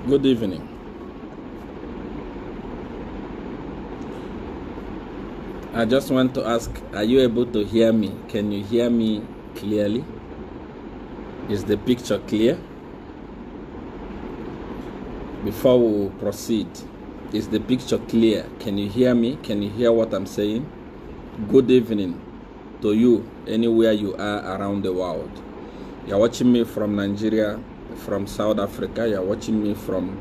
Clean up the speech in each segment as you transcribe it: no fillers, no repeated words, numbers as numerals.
Good evening. I just want to ask, are you able to hear me? Can you hear me clearly? Is the picture clear? Before we proceed, is the picture clear? Can you hear me? Can you hear what I'm saying? Good evening to you anywhere you are around the world. You're watching me from Nigeria, from South Africa. You're watching me from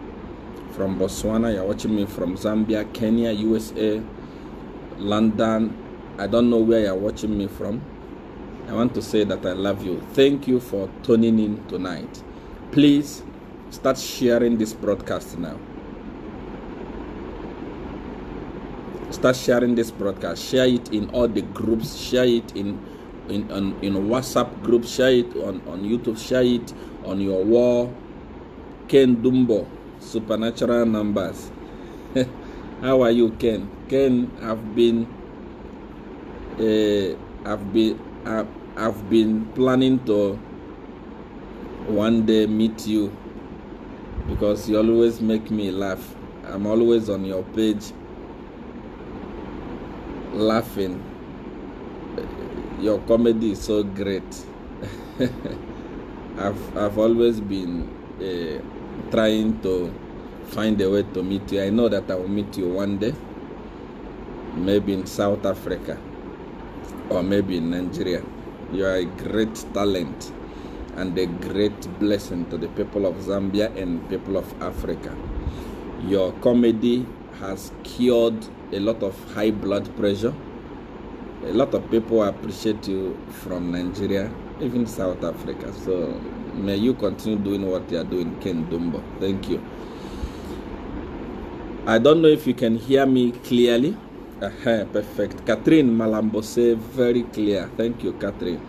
Botswana. You're watching me from Zambia, Kenya, USA, London. I don't know where you're watching me from. I want to say that I love you. Thank you for tuning in tonight. Please start sharing this broadcast now. Start sharing this broadcast. Share it in all the groups. Share it in WhatsApp groups. Share it on YouTube. Share it on your wall. Ken Dumbo, Supernatural Numbers. How are you, Ken? Ken, I've been planning to one day meet you because you always make me laugh. I'm always on your page laughing. Your comedy is so great. I've always been trying to find a way to meet you. I know that I will meet you one day, maybe in South Africa or maybe in Nigeria. You are a great talent and a great blessing to the people of Zambia and people of Africa. Your comedy has cured a lot of high blood pressure. A lot of people appreciate you from Nigeria, even South Africa. So may you continue doing what you are doing, Ken Dumbo. Thank you. I don't know if you can hear me clearly. Perfect. Catherine Malambose, very clear. Thank you, Catherine.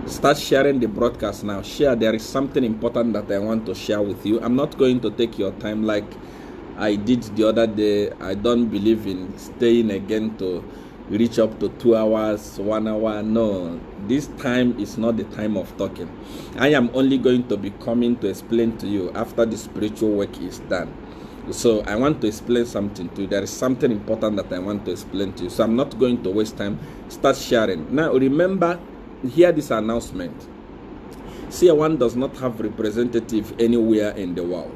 Start sharing the broadcast now. Share. There is something important that I want to share with you. I'm not going to take your time like I did the other day. I don't believe in staying again to reach up to 2 hours, 1 hour. No, this time is not the time of talking. I am only going to be coming to explain to you after the spiritual work is done. So I want to explain something to you. There is something important that I want to explain to you. So I'm not going to waste time. Start sharing. Now remember, hear this announcement. CR1 does not have representative anywhere in the world.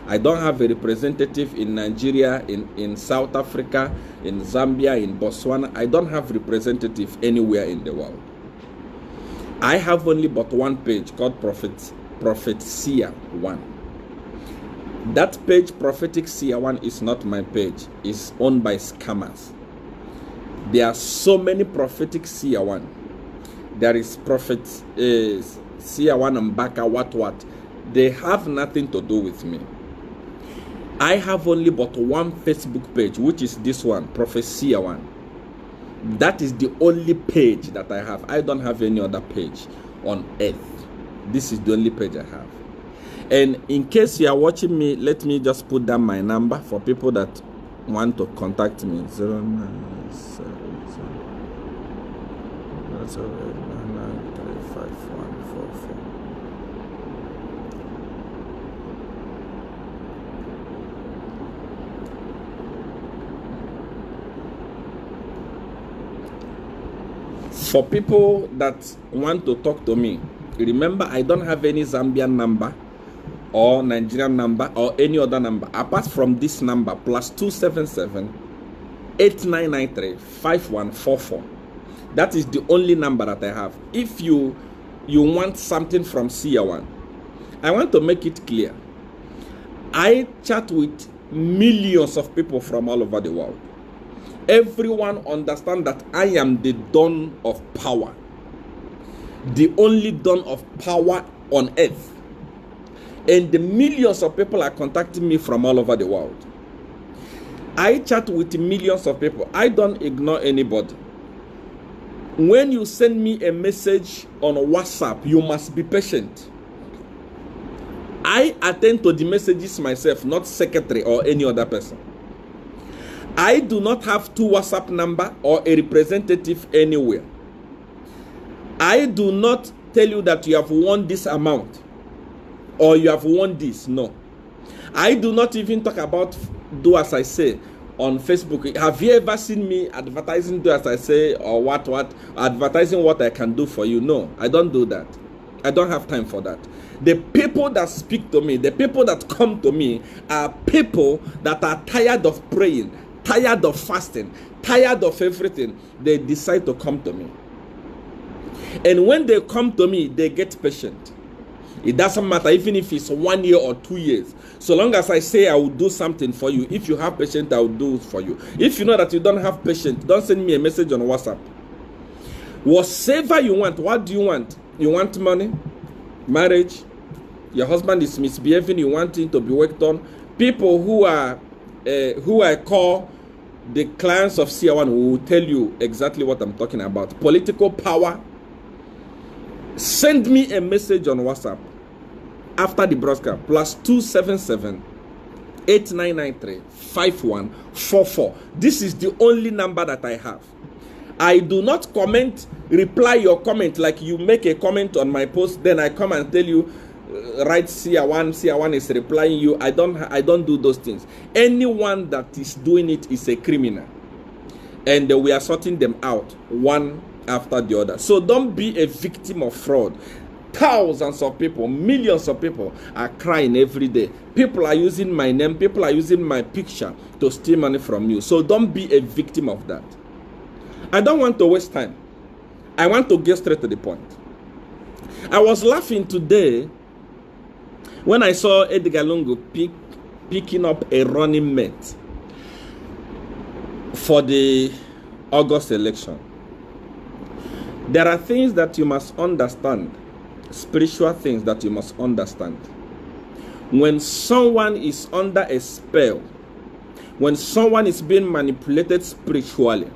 I don't have a representative in Nigeria, in South Africa, in Zambia, in Botswana. I don't have representative anywhere in the world. I have only but one page called Prophet Seer 1. That page, Prophetic Seer 1, is not my page. It's owned by scammers. There are so many Prophetic Seer 1. There is Prophet Seer 1 and Baka, what. They have nothing to do with me. I have only but one Facebook page, which is this one, Prophet Seer 1. That is the only page that I have. I don't have any other page on earth. This is the only page I have. And in case you are watching me, let me just put down my number for people that want to contact me. 0977 For people that want to talk to me, remember I don't have any Zambian number or Nigerian number or any other number apart from this number, +277 8993 5144. That is the only number that I have. If you want something from CR1, I want to make it clear. I chat with millions of people from all over the world. Everyone understands that I am the Dawn of power, the only Dawn of power on earth. And the millions of people are contacting me from all over the world. I chat with millions of people. I don't ignore anybody. When you send me a message on WhatsApp, you must be patient. I attend to the messages myself, not secretary or any other person. I do not have 2 WhatsApp number or a representative anywhere. I do not tell you that you have won this amount. or you have won this. No. I do not even talk about do as I say on Facebook. Have you ever seen me advertising do as I say, or what advertising what I can do for you? No, I don't do that. I don't have time for that. The people that speak to me, the people that come to me, are people that are tired of praying, tired of fasting, tired of everything. They decide to come to me. And when they come to me, they get patient. It doesn't matter even if it's 1 year or 2 years. So long as I say I will do something for you, if you have patience, I will do it for you. If you know that you don't have patience, don't send me a message on WhatsApp. Whatever you want, what do you want? You want money? Marriage? Your husband is misbehaving, you want him to be worked on? People who I call the clients of CR1 will tell you exactly what I'm talking about. Political power. Send me a message on WhatsApp after the broadcast, +277 8993 5144. This is the only number that I have. I do not reply your comment like you make a comment on my post, then I come and tell you, write CR1 is replying you. I don't do those things. Anyone that is doing it is a criminal, and we are sorting them out one after the other. So don't be a victim of fraud. Thousands of people, millions of people are crying every day. People are using my name, people are using my picture to steal money from you. So don't be a victim of that. I don't want to waste time. I want to get straight to the point. I was laughing today when I saw Edgar Lungu picking up a running mate for the August election. There are things that you must understand, spiritual things that you must understand. When someone is under a spell, when someone is being manipulated spiritually,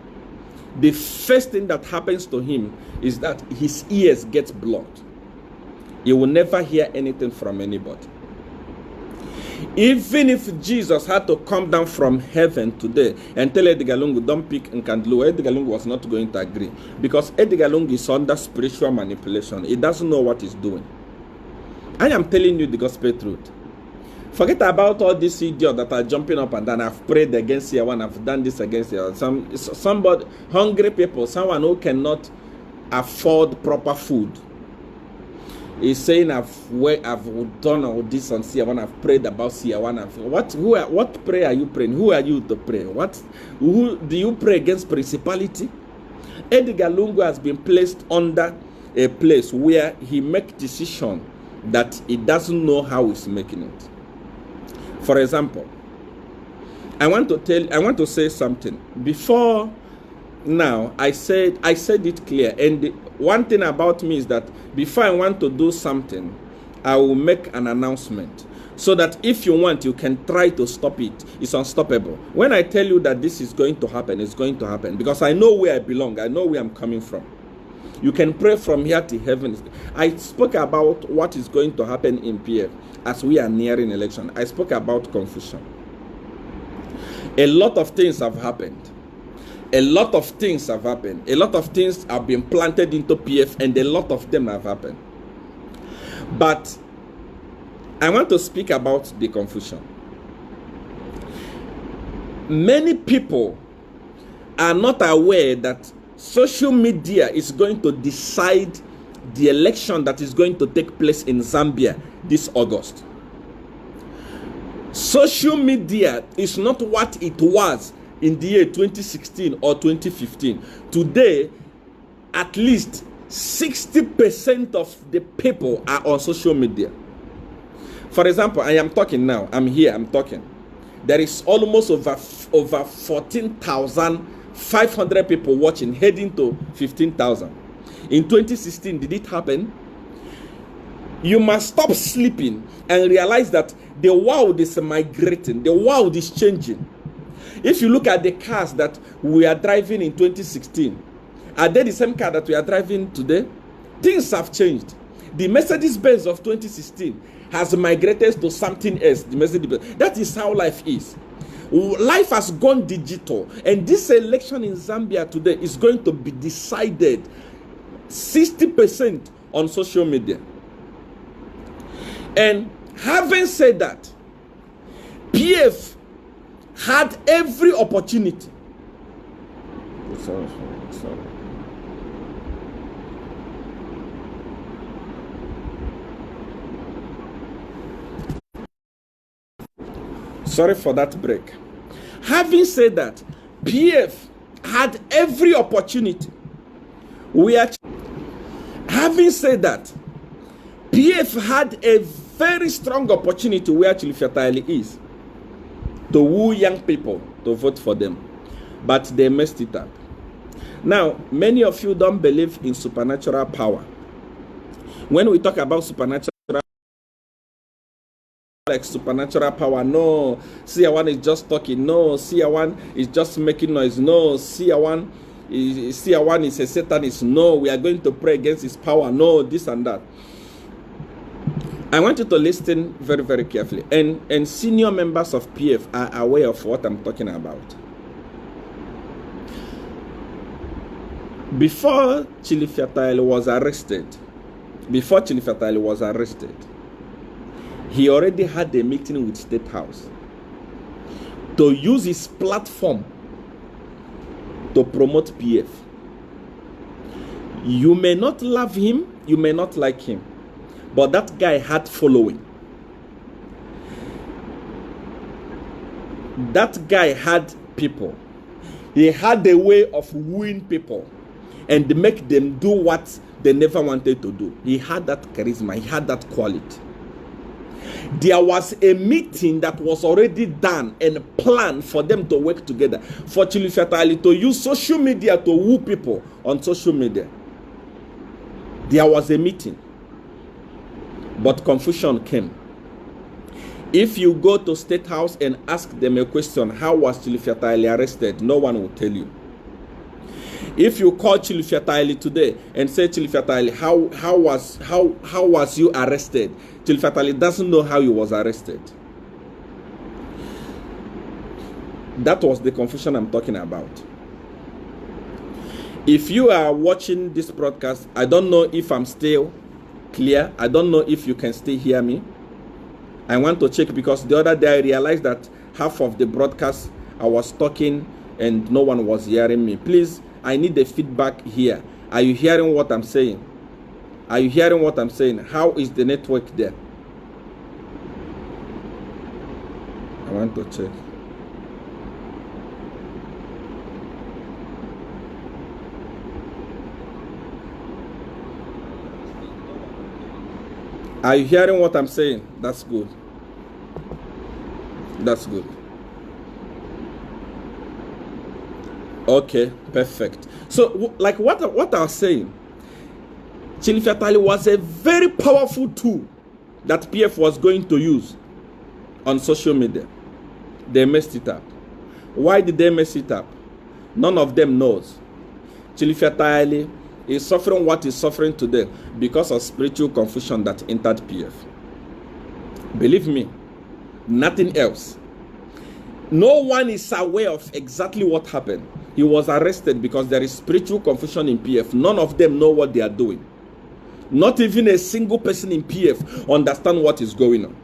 the first thing that happens to him is that his ears get blocked. He will never hear anything from anybody. Even if Jesus had to come down from heaven today and tell Edgar Lungu, don't pick Nkandlu, Edgar Lungu was not going to agree, because Edgar Lungu is under spiritual manipulation. He doesn't know what he's doing. I am telling you the gospel truth. Forget about all these idiots that are jumping up and down. I've prayed against CR1, I've done this against CR1. Somebody, hungry people, someone who cannot afford proper food, is saying I've done all this on CR1, I've prayed about CR1. What prayer are you praying? Who are you to pray? Who do you pray against? Principality? Edgar Lungu has been placed under a place where he makes decision that he doesn't know how he's making it. For example, I want to say something. Before now, I said it clear, and one thing about me is that before I want to do something, I will make an announcement, so that if you want, you can try to stop it. It's unstoppable. When I tell you that this is going to happen, it's going to happen, because I know where I belong. I know where I'm coming from. You can pray from here to heaven. I spoke about what is going to happen in PF as we are nearing election. I spoke about confusion. A lot of things have happened. A lot of things have happened. A lot of things have been planted into PF, and a lot of them have happened. But I want to speak about the confusion. Many people are not aware that social media is going to decide the election that is going to take place in Zambia this August. Social media is not what it was in the year 2016 or 2015. Today, at least 60% of the people are on social media. For example, I am talking now. I'm here, I'm talking. There is almost over 14,500 people watching, heading to 15,000. In 2016, did it happen? You must stop sleeping and realize that the world is migrating. The world is changing. If you look at the cars that we are driving in 2016, are they the same car that we are driving today? Things have changed. The Mercedes-Benz of 2016 has migrated to something else. The Mercedes-Benz. That is how life is. Life has gone digital. And this election in Zambia today is going to be decided 60% on social media. And Having said that, PF had every opportunity. Sorry. Sorry for that break. Having said that, PF had every opportunity. Having said that, PF had a very strong opportunity where Chilifya Tali is to woo young people to vote for them, but they messed it up. Now, many of you don't believe in supernatural power. When we talk about supernatural, like supernatural power, no, CR1 is just talking, no, CR1 is just making noise, no, CR1 is a satanist, no, we are going to pray against his power, no, this and that. I want you to listen very, very carefully, and senior members of PF are aware of what I'm talking about. Before Chilifya Tali was arrested, he already had a meeting with State House to use his platform to promote PF. You may not love him, you may not like him, but that guy had following. That guy had people. He had a way of wooing people and make them do what they never wanted to do. He had that charisma, he had that quality. There was a meeting that was already done and planned for them to work together. For Chilifya Tali to use social media to woo people on social media. There was a meeting. But confusion came. If you go to State House and ask them a question, how was Chilifya Tali arrested? No one will tell you. If you call Chilifya Tali today and say, Chilifya Tali, how was you arrested? Chilifya Tali doesn't know how he was arrested. That was the confusion I'm talking about. If you are watching this broadcast, I don't know if I'm still clear. I don't know if you can still hear me. I want to check because the other day I realized that half of the broadcast I was talking and no one was hearing me. Please, I need the feedback here. Are you hearing what I'm saying? Are you hearing what I'm saying? How is the network there? I want to check. Are you hearing what I'm saying? That's good. That's good. Okay, perfect. So, like what I was saying, Chilifya Tali was a very powerful tool that PF was going to use on social media. They messed it up. Why did they mess it up? None of them knows. Chilifya Tali is suffering what he's suffering today because of spiritual confusion that entered PF. Believe me, nothing else. No one is aware of exactly what happened. He was arrested because there is spiritual confusion in PF. None of them know what they are doing. Not even a single person in PF understands what is going on.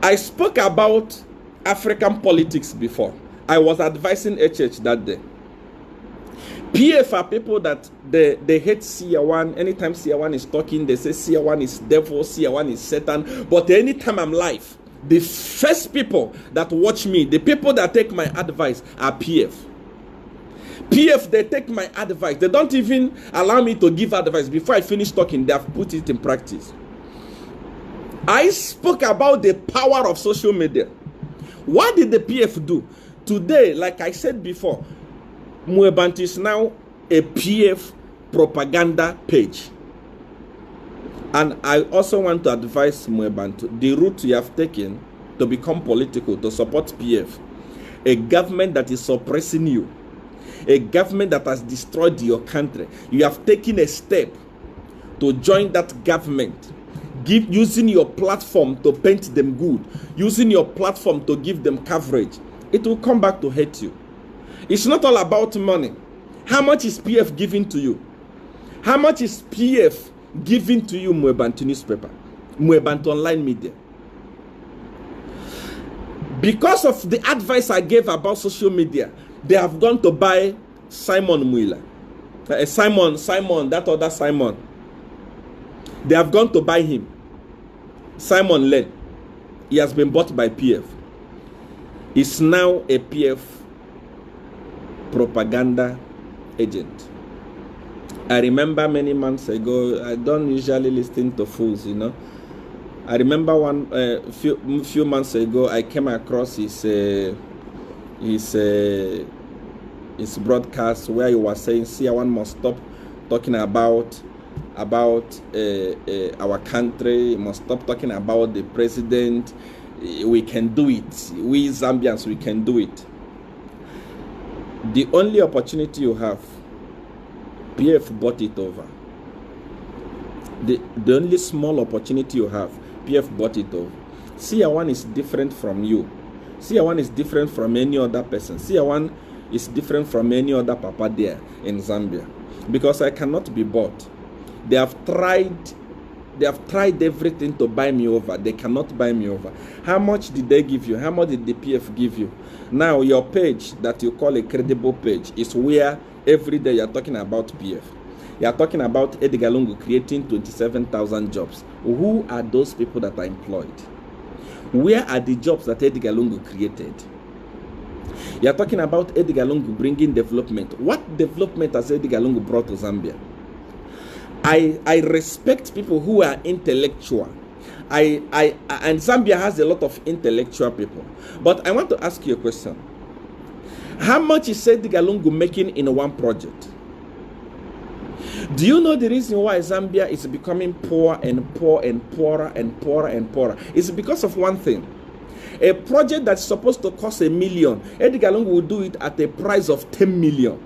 I spoke about African politics before. I was advising HH that day. PF are people that they hate CR1. Anytime CR1 is talking, they say CR1 is devil, CR1 is Satan. But anytime I'm live, the first people that watch me, the people that take my advice are PF. PF, they take my advice. They don't even allow me to give advice. Before I finish talking, they have put it in practice. I spoke about the power of social media. What did the PF do? Today, like I said before, Mwebantu is now a PF propaganda page. And I also want to advise Mwebantu, the route you have taken to become political, to support PF, a government that is suppressing you, a government that has destroyed your country. You have taken a step to join that government, using your platform to paint them good, using your platform to give them coverage. It will come back to hate you. It's not all about money. How much is PF giving to you? How much is PF giving to you, Mwebantu newspaper, Mwebantu online media? Because of the advice I gave about social media, they have gone to buy Simon Mwila. Simon, that other Simon. They have gone to buy him. Simon Len. He has been bought by PF. He's now a PF propaganda agent. I remember many months ago, I don't usually listen to fools, you know. I remember few months ago, I came across his broadcast where he was saying, see, one must stop talking about our country, must stop talking about the president. We can do it. We Zambians, we can do it. The only opportunity you have, PF bought it over. The only small opportunity you have, PF bought it over. CR1 is different from you. CR1 is different from any other person. CR1 is different from any other papa there in Zambia. Because I cannot be bought. They have tried everything to buy me over. They cannot buy me over. How much did they give you? How much did the PF give you? Now your page that you call a credible page is where every day you're talking about PF. You are talking about Edgar Lungu creating 27,000 jobs. Who are those people that are employed? Where are the jobs that Edgar Lungu created? You are talking about Edgar Lungu bringing development. What development has Edgar Lungu brought to Zambia? I respect people who are intellectual. And Zambia has a lot of intellectual people. But I want to ask you a question. How much is Edgar Lungu making in one project? Do you know the reason why Zambia is becoming poor and poor and poorer and poorer and poorer? It's because of one thing. A project that's supposed to cost $1 million, Edgar Lungu will do it at a price of 10 million.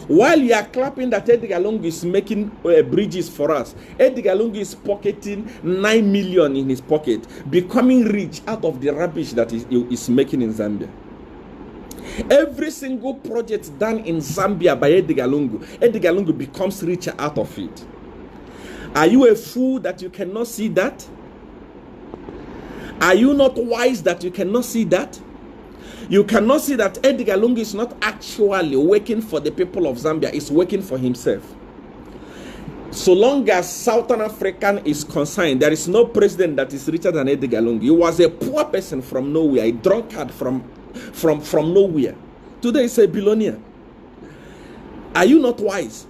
While you are clapping that Edgar Lungu is making bridges for us, Edgar Lungu is pocketing 9 million in his pocket, becoming rich out of the rubbish that he is making in Zambia. Every single project done in Zambia by Edgar Lungu becomes richer out of it. Are you a fool that you cannot see that? Are you not wise that you cannot see that? You cannot see that Edgar Lungu is not actually working for the people of Zambia, he's working for himself. So long as Southern African is concerned, there is no president that is richer than Edgar Lungu. He was a poor person from nowhere, a drunkard from nowhere. Today he's a billionaire. Are you not wise?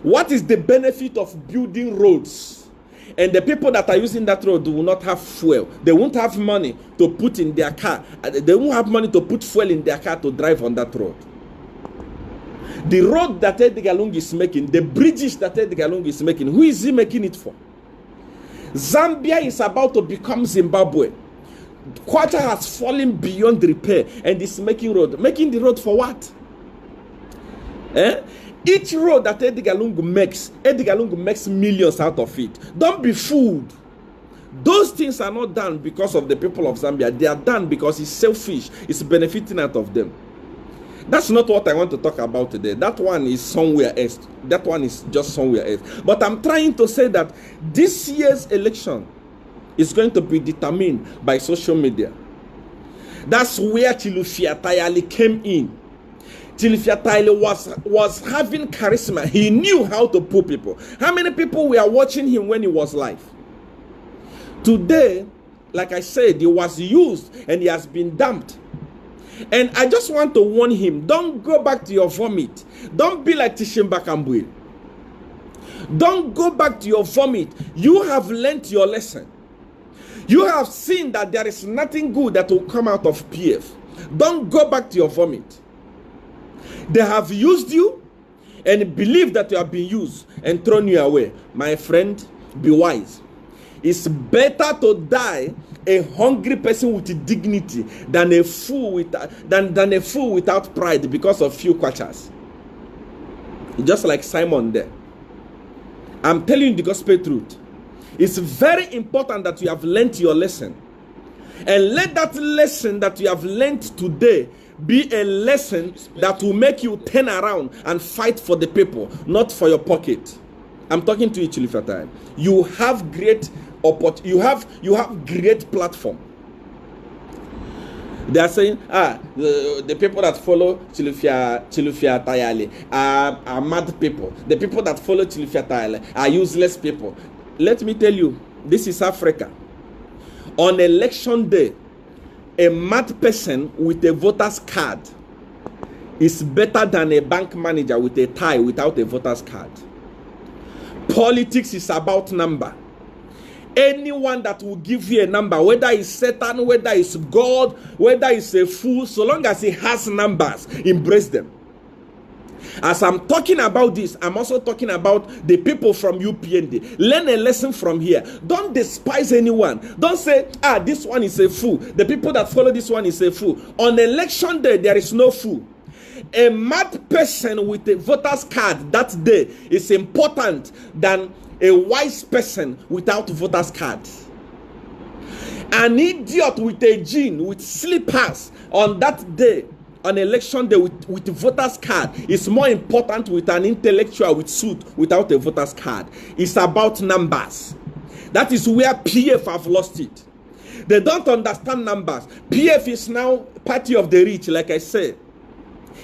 What is the benefit of building roads? And the people that are using that road will not have fuel. They won't have money to put in their car. They won't have money to put fuel in their car to drive on that road. The road that Edgar Lungu is making, the bridges that Edgar Lungu is making, who is he making it for? Zambia is about to become Zimbabwe. Kwacha has fallen beyond repair and is making road. Making the road for what? Each road that Edgar Lungu makes millions out of it. Don't be fooled. Those things are not done because of the people of Zambia. They are done because he's selfish. It's benefiting out of them. That's not what I want to talk about today. That one is somewhere else. That one is just somewhere else. But I'm trying to say that this year's election is going to be determined by social media. That's where Chilufya Tayali came in. Chilufya Tayali was having charisma. He knew how to pull people. How many people were watching him when he was live? Today, like I said, he was used and he has been dumped. And I just want to warn him, don't go back to your vomit. Don't be like Tishimba Kambwili. Don't go back to your vomit. You have learnt your lesson. You have seen that there is nothing good that will come out of PF. Don't go back to your vomit. They have used you and believe that you have been used and thrown you away. My friend, be wise. It's better to die a hungry person with dignity than a fool without pride because of few kwachas. Just like Simon there. I'm telling you the gospel truth. It's very important that you have learnt your lesson. And let that lesson that you have learnt today be a lesson that will make you turn around and fight for the people, not for your pocket. I'm talking to you, Chilufya. You have great opportunity. You have great platform. They are saying, the people that follow Chilufya Tayali are mad people. The people that follow Chilufya Tayali are useless people. Let me tell you, this is Africa. On election day, a mad person with a voter's card is better than a bank manager with a tie without a voter's card. Politics is about number. Anyone that will give you a number, whether it's Satan, whether it's God, whether it's a fool, so long as he has numbers, embrace them. As I'm talking about this, I'm also talking about the people from UPND. Learn a lesson from here. Don't despise anyone. Don't say, this one is a fool. The people that follow this one is a fool. On election day, there is no fool. A mad person with a voter's card that day is important than a wise person without voter's card. An idiot with a gene, with slippers on that day, on election day with voter's card, is more important with an intellectual with suit without a voter's card. It's about numbers. That is where PF have lost it. They don't understand numbers. PF is now party of the rich, like I said.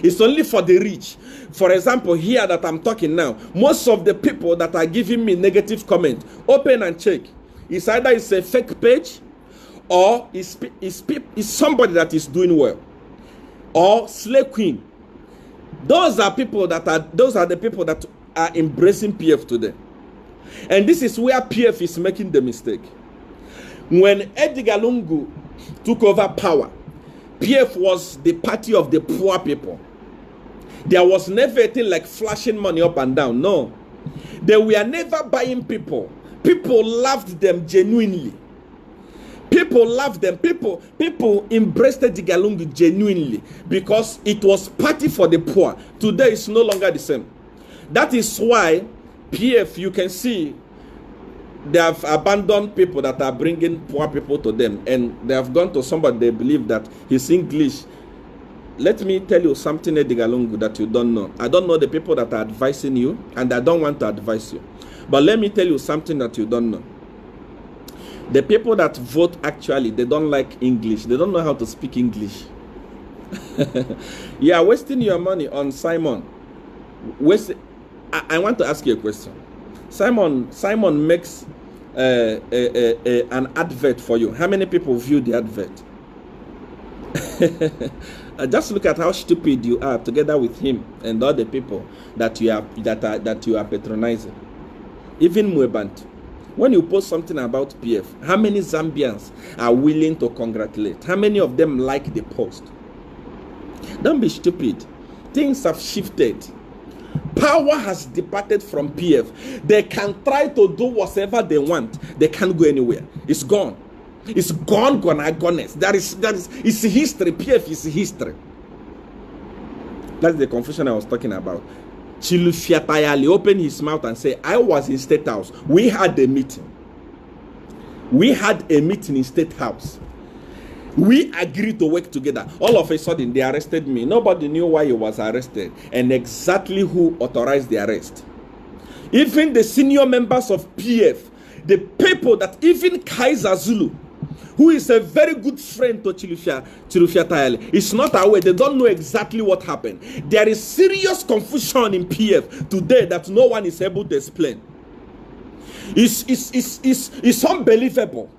It's only for the rich. For example, here that I'm talking now, most of the people that are giving me negative comment, open and check. It's either it's a fake page, or it's somebody that is doing well, or slay queen. Those are the people that are embracing PF today. And this is where PF is making the mistake. When Edgar Lungu took over power, PF was the party of the poor people. There was never a thing like flashing money up and down. No. They were never buying people. People loved them genuinely. People loved them. People embraced Edgar Lungu genuinely because it was party for the poor. Today it's no longer the same. That is why PF, you can see, they have abandoned people that are bringing poor people to them, and they have gone to somebody they believe that his English. Let me tell you something, Edgar Lungu, that you don't know. I don't know the people that are advising you, and I don't want to advise you. But let me tell you something that you don't know. The people that vote, actually, they don't like English. They don't know how to speak English. You are wasting your money on Simon. I want to ask you a question. Simon makes an advert for you. How many people view the advert? Just look at how stupid you are together with him and other people that you are patronizing. Even Mwebant, when you post something about PF, how many Zambians are willing to congratulate? How many of them like the post? Don't be stupid. Things have shifted. Power has departed from PF. They can try to do whatever they want. They can't go anywhere. It's gone. It's gone. It's history. PF is history. That's the confusion I was talking about. Chilufya Tayali opened his mouth and said, I was in State House. We had a meeting. In State House. We agreed to work together. All of a sudden, they arrested me. Nobody knew why he was arrested and exactly who authorized the arrest. Even the senior members of PF, the people that even Kaiser Zulu, who is a very good friend to Chilufya Tayali, is not aware. They don't know exactly what happened. There is serious confusion in PF today that no one is able to explain. It's unbelievable.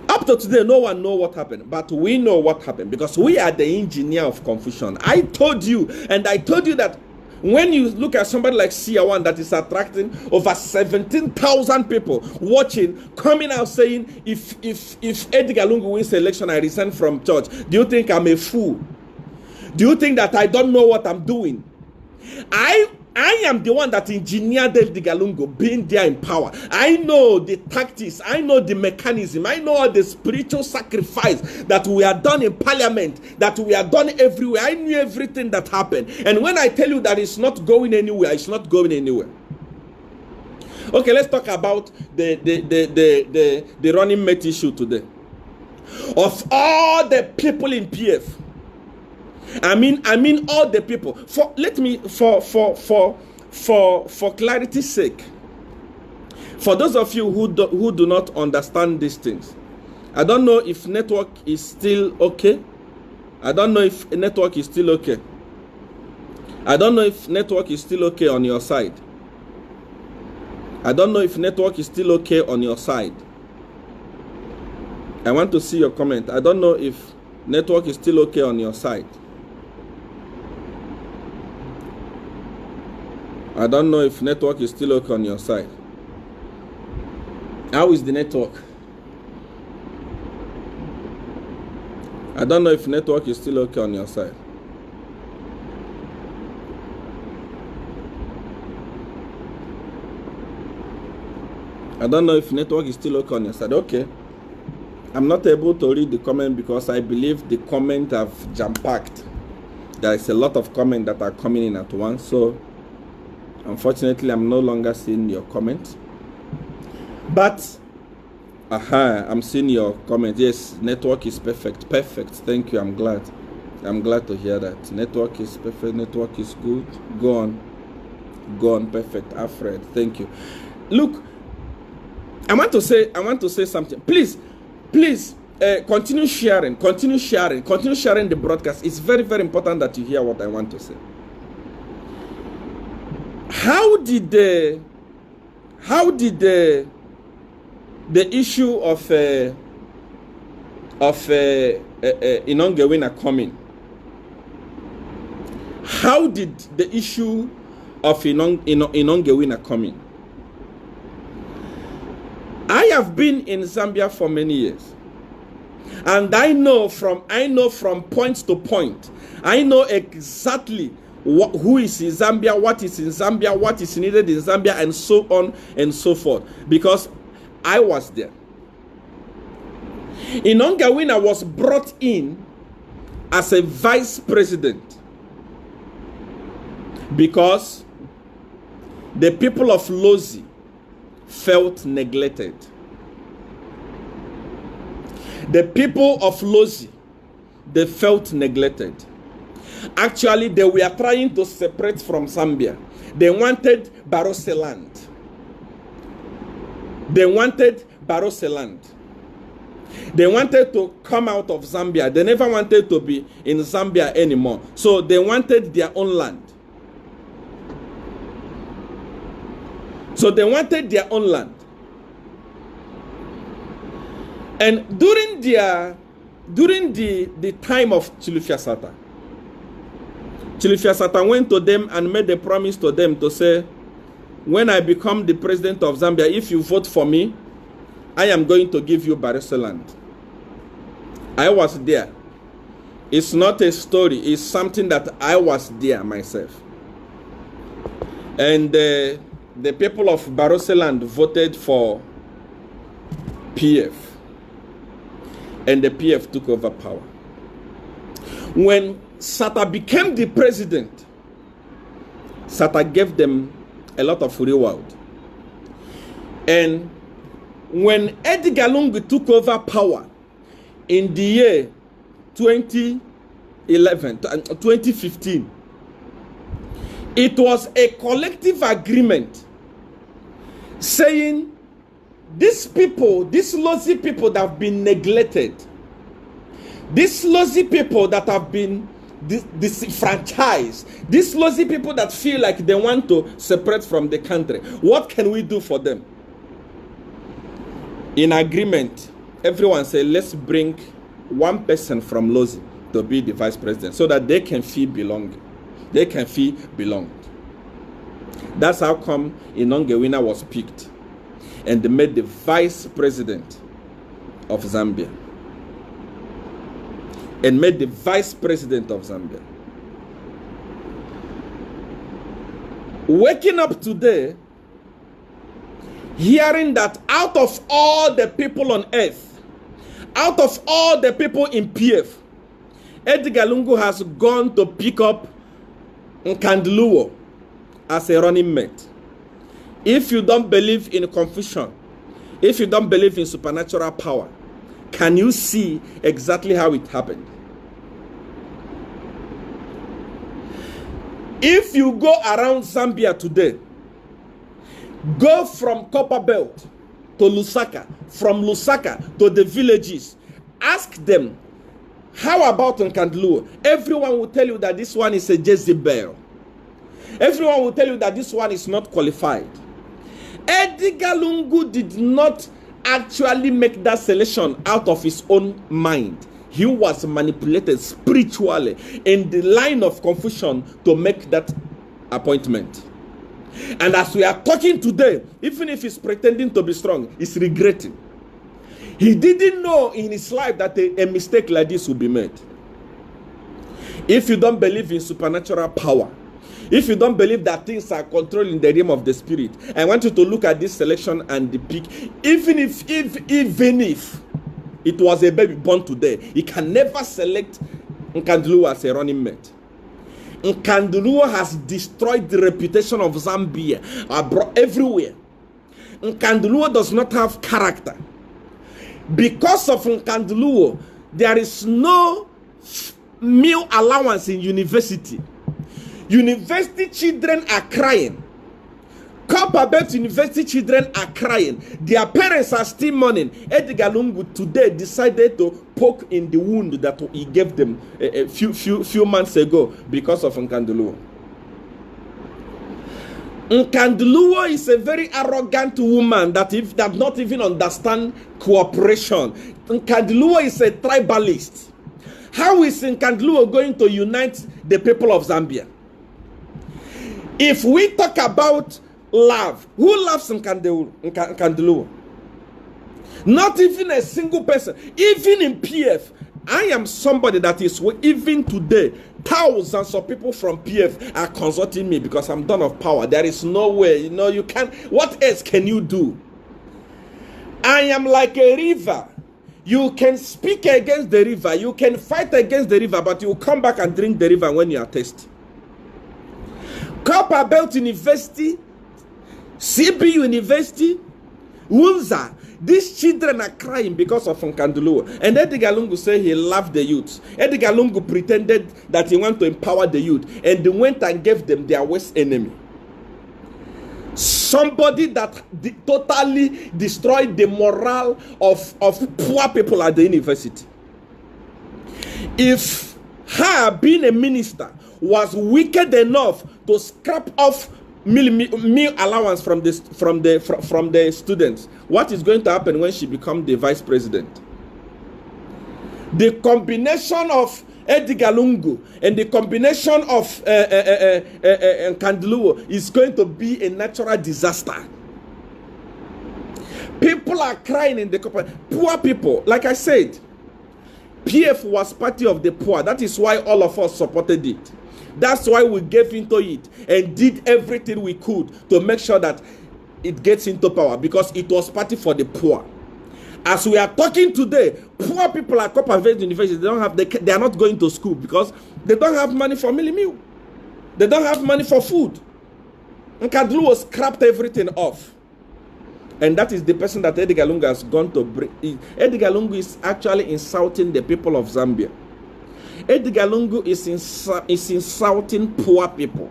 Up to today, no one knows what happened, but we know what happened because we are the engineer of confusion. I told you that when you look at somebody like Sia1 that is attracting over 17,000 people watching, coming out saying, if Edgar Lungu wins the election, I resign from church. Do you think I'm a fool? Do you think that I don't know what I'm doing? I am the one that engineered Edgar Lungu being there in power. I know the tactics. I know the mechanism. I know all the spiritual sacrifice that we are done in parliament, that we are done everywhere. I knew everything that happened. And when I tell you that it's not going anywhere, it's not going anywhere. Okay, let's talk about the running mate issue today. Of all the people in PF, I mean all the people. For clarity's sake, for those of you who do not understand these things, I don't know if network is still okay. I don't know if network is still okay. I don't know if network is still okay on your side. I don't know if network is still okay on your side. I want to see your comment. I don't know if network is still okay on your side. I don't know if network is still okay on your side. How is the network? I don't know if network is still okay on your side. I don't know if network is still okay on your side. Okay. I'm not able to read the comment because I believe the comment have jam-packed. There is a lot of comment that are coming in at once. So, unfortunately, I'm no longer seeing your comment. But, I'm seeing your comment. Yes, network is perfect. Perfect. Thank you. I'm glad. I'm glad to hear that. Network is perfect. Network is good. Go on. Go on. Perfect. Alfred. Thank you. Look, I want to say something. Please, continue sharing the broadcast. It's very, very important that you hear what I want to say. How did the issue of Inongewina come in? How did the issue of Inongewina come in? I have been in Zambia for many years, and I know from point to point. I know exactly who is in Zambia, what is in Zambia, what is needed in Zambia, and so on and so forth, because I was there. Inongewina was brought in as a vice president because the people of Lozi felt neglected. The people of Lozi, they felt neglected. Actually, they were trying to separate from Zambia. They wanted Barose land. They wanted Barose land. They wanted to come out of Zambia. They never wanted to be in Zambia anymore. So they wanted their own land. So they wanted their own land. And during the time of Chilufya Sata, Chilufya Sata went to them and made a promise to them to say, when I become the president of Zambia, if you vote for me, I am going to give you Barose land. I was there. It's not a story. It's something that I was there myself. And the people of Barose land voted for PF. And the PF took over power. When Sata became the president, Sata gave them a lot of reward. And when Edgar Lungu took over power in the year 2015, it was a collective agreement saying these people, these Lozi people that have been neglected, these Lozi people that have been disenfranchised, these Lozi people that feel like they want to separate from the country, what can we do for them? In agreement, everyone said, let's bring one person from Lozi to be the vice president so that they can feel belonging. They can feel belonged. That's how come Inongewina was picked and they made the vice president of Zambia. And made the vice president of Zambia. Waking up today, hearing that out of all the people on earth, out of all the people in PF, Edgar Lungu has gone to pick up Nkandluwo as a running mate. If you don't believe in confusion, if you don't believe in supernatural power, can you see exactly how it happened? If you go around Zambia today, go from Copperbelt to Lusaka, from Lusaka to the villages, ask them, how about Nkandluo? Everyone will tell you that this one is a Jezebel. Everyone will tell you that this one is not qualified. Edgar Lungu did not actually make that selection out of his own mind. He was manipulated spiritually in the line of confusion to make that appointment. And as we are talking today, even if he's pretending to be strong, he's regretting. He didn't know in his life that a mistake like this would be made. If you don't believe in supernatural power, if you don't believe that things are controlled in the realm of the spirit, I want you to look at this selection and the pick. Even if it was a baby born today, he can never select Nkandluo as a running mate. Nkandluo has destroyed the reputation of Zambia everywhere. Nkandluo does not have character. Because of Nkandluo, there is no meal allowance in university. University children are crying. Copperbelt University children are crying. Their parents are still mourning. Edgar Lungu today decided to poke in the wound that he gave them a few months ago because of Nkandluo. Nkandluo is a very arrogant woman that does not even understand cooperation. Nkandluo is a tribalist. How is Nkandluo going to unite the people of Zambia? If we talk about love, who loves Nkandluo? Not even a single person. Even in PF, I am somebody that is, even today, thousands of people from PF are consulting me because I'm done of power. There is no way, you can't. What else can you do? I am like a river. You can speak against the river, you can fight against the river, but you will come back and drink the river when you are thirsty. Copperbelt University, CB University, Wunza, these children are crying because of Nkandluo. And Edgar Lungu said he loved the youth. Edgar Lungu pretended that he wanted to empower the youth, and they went and gave them their worst enemy. Somebody that totally destroyed the morale of poor people at the university. If her being a minister was wicked enough to scrap off meal allowance from the students, what is going to happen when she becomes the vice president? The combination of Edgar Lungu and the combination of Nkandluo is going to be a natural disaster. People are crying in the poor people. Like I said, PF was party of the poor. That is why all of us supported it. That's why we gave into it and did everything we could to make sure that it gets into power, because it was party for the poor. As we are talking today, poor people at Copperbelt University, they are not going to school because they don't have money for meal. They don't have money for food. Nkandluo scrapped everything off. And that is the person that Edgar Lungu has gone to bring. Edgar Lungu is actually insulting the people of Zambia. Edgar Lungu is insulting poor people.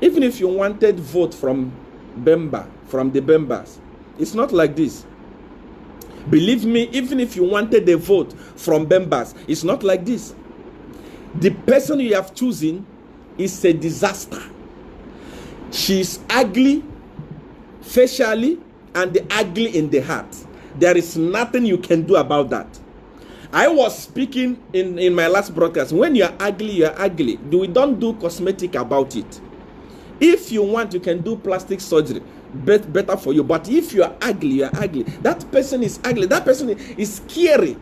Even if you wanted vote from Bemba, from the Bembas, it's not like this. Believe me, even if you wanted a vote from Bembas, it's not like this. The person you have chosen is a disaster. She's ugly facially and ugly in the heart. There is nothing you can do about that. I was speaking in my last broadcast. When you're ugly, you're ugly. We don't do cosmetic about it. If you want, you can do plastic surgery. Better for you. But if you're ugly, you're ugly. That person is ugly. That person is scary.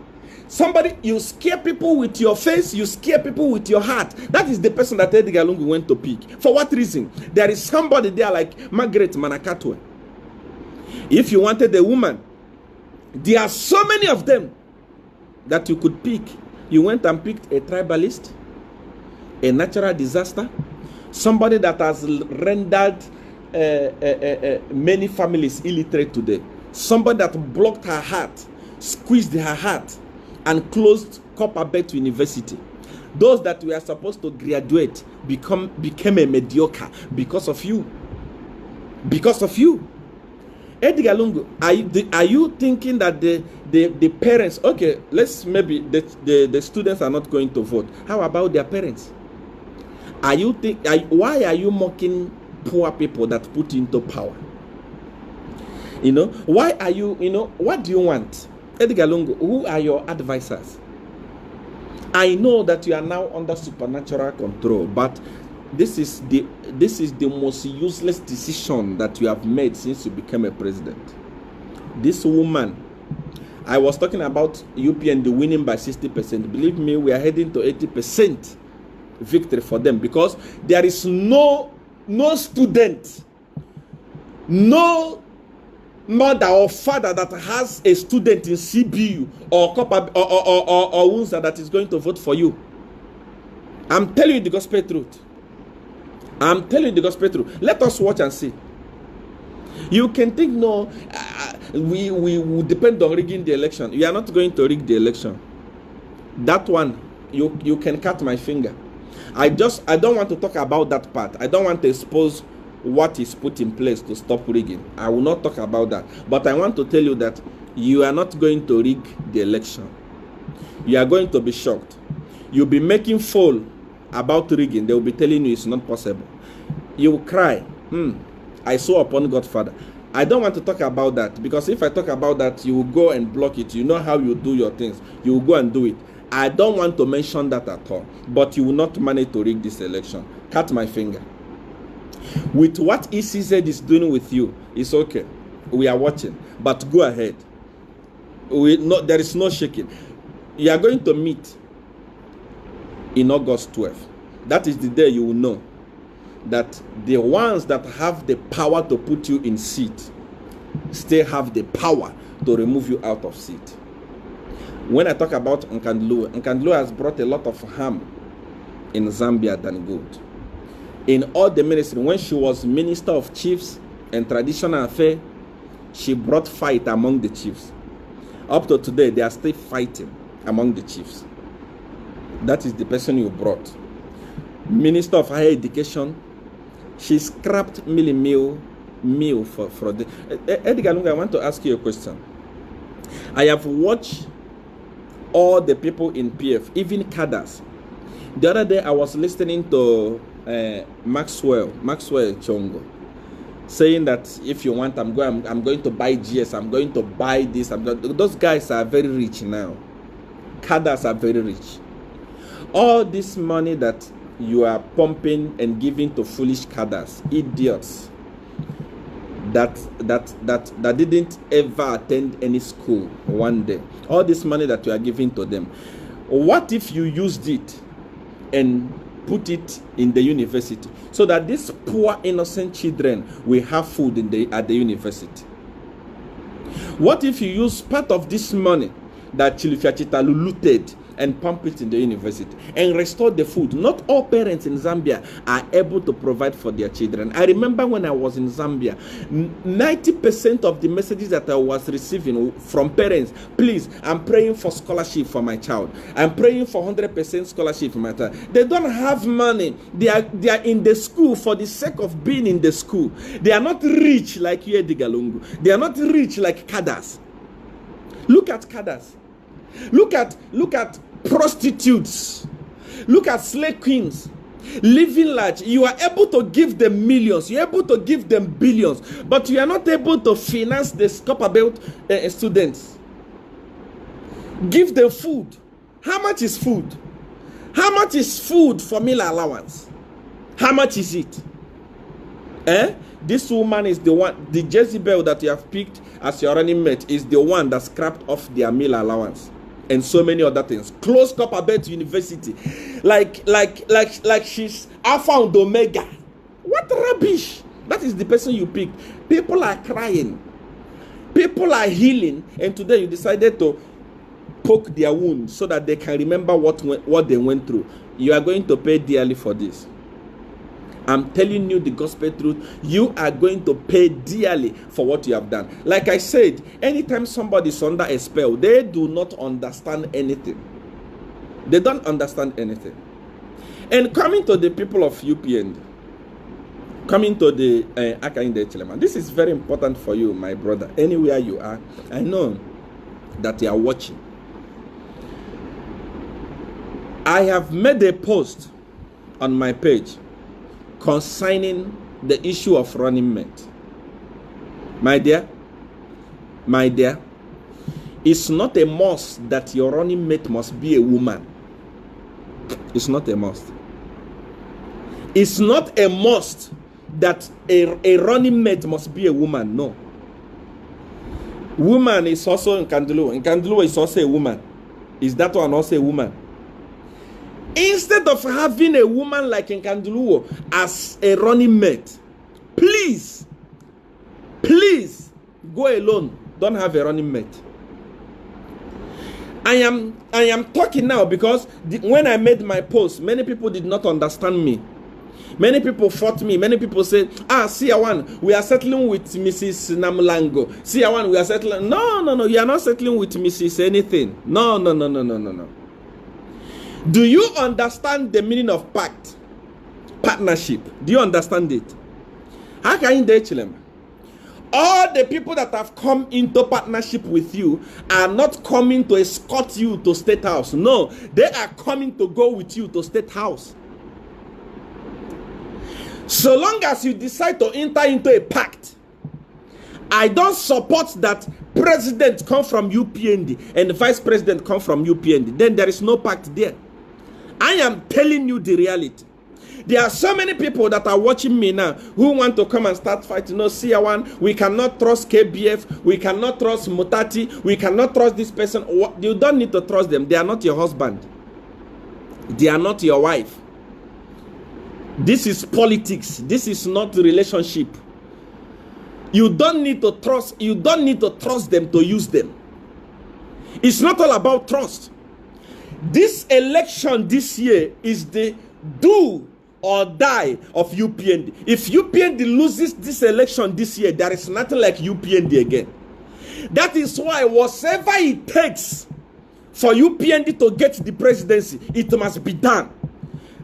Somebody, you scare people with your face, you scare people with your heart. That is the person that Edgar Lungu went to pick. For what reason? There is somebody there like Margaret Manakatwe. If you wanted a woman, there are so many of them that you could pick. You went and picked a tribalist, a natural disaster, somebody that has rendered many families illiterate today, somebody that blocked her heart, squeezed her heart, and closed Copperbelt University. Those that were supposed to graduate became a mediocre because of you. Because of you. Edgar Lungu, are you thinking that the parents, okay, maybe the students are not going to vote. How about their parents? Why are you mocking poor people that put into power? Why are you, what do you want? Edgar Lungu, who are your advisors? I know that you are now under supernatural control, but this is the most useless decision that you have made since you became a president. This woman, I was talking about UPND winning by 60%. Believe me, we are heading to 80% victory for them, because there is no student, no mother or father that has a student in CBU or UNSA that is going to vote for you. I'm telling you the gospel truth. I'm telling you the gospel truth. Let us watch and see. You can think, no, we will depend on rigging the election. You are not going to rig the election. That one, you can cut my finger. I don't want to talk about that part. I don't want to expose what is put in place to stop rigging. I will not talk about that. But I want to tell you that you are not going to rig the election. You are going to be shocked. You'll be making fool about rigging. They will be telling you it's not possible. You will cry. I saw upon Godfather. I don't want to talk about that, because if I talk about that, you will go and block it. You know how you do your things. You will go and do it. I don't want to mention that at all. But you will not manage to rig this election. Cut my finger. With what ECZ is doing with you, it's okay. We are watching. But go ahead. There is no shaking. You are going to meet in August 12th. That is the day you will know that the ones that have the power to put you in seat still have the power to remove you out of seat. When I talk about Nkandlu has brought a lot of harm in Zambia than good. In all the ministry, when she was Minister of Chiefs and Traditional Affairs, she brought fight among the chiefs. Up to today, they are still fighting among the chiefs. That is the person you brought. Minister of Higher Education, she scrapped meal for the... Edgar Lungu, I want to ask you a question. I have watched all the people in PF, even cadres. The other day, I was listening to Maxwell Chongo, saying that if you want, I'm going to buy GS, I'm going to buy this. Those guys are very rich now. Cadres are very rich. All this money that you are pumping and giving to foolish cadres, idiots that didn't ever attend any school one day. All this money that you are giving to them, what if you used it and put it in the university so that these poor innocent children will have food at the university? What if you use part of this money that Chilufya Chitalu looted and pump it in the university and restore the food? Not all parents in Zambia are able to provide for their children. I remember when I was in Zambia, 90% of the messages that I was receiving from parents, please, I'm praying for scholarship for my child. I'm praying for 100% scholarship for my child. They don't have money. They are in the school for the sake of being in the school. They are not rich like you, Edgar Lungu. They are not rich like cadres. Look at cadres. Look at prostitutes. Look at slave queens living large. You are able to give them millions. You're able to give them billions, but you are not able to finance the Copperbelt students. Give them food. How much is food? How much is food for meal allowance? How much is it? This woman is the one, the Jezebel that you have picked as your running mate is the one that scrapped off their meal allowance and so many other things. Close Copperbelt University, like she's Alpha and Omega. What rubbish! That is the person you picked. People are crying, people are healing, and today you decided to poke their wound so that they can remember what they went through. You are going to pay dearly for this. I'm telling you the gospel truth. You are going to pay dearly for what you have done. Like I said, anytime somebody is under a spell, they do not understand anything. They don't understand anything. And coming to the people of UPND, coming to the Hakainde Hichilema, this is very important for you, my brother. Anywhere you are, I know that you are watching. I have made a post on my page concerning the issue of running mate. My dear, it's not a must that your running mate must be a woman. It's not a must. It's not a must that a running mate must be a woman. No. Woman is also in Nkanduluo. Nkanduluo is also a woman. Is that one also a woman? Instead of having a woman like Nkanduluo as a running mate, please go alone. Don't have a running mate. I am talking now because when I made my post, many people did not understand me. Many people fought me. Many people said, CR1, we are settling with Mrs. Namlango. CR1, we are settling. No, you are not settling with Mrs. anything. No. Do you understand the meaning of pact? Partnership. Do you understand it? Hakainde Hichilema. All the people that have come into partnership with you are not coming to escort you to State House. No, they are coming to go with you to State House. So long as you decide to enter into a pact, I don't support that president come from UPND and the vice president come from UPND. Then there is no pact there. I am telling you the reality. There are so many people that are watching me now who want to come and start fighting. No, CR1, we cannot trust KBF, we cannot trust Mutati, we cannot trust this person. You don't need to trust them. They are not your husband. They are not your wife. This is politics. This is not relationship. You don't need to trust. You don't need to trust them to use them. It's not all about trust. This election this year is the do or die of UPND. If UPND loses this election this year, there is nothing like UPND again. That is why whatever it takes for UPND to get the presidency, it must be done.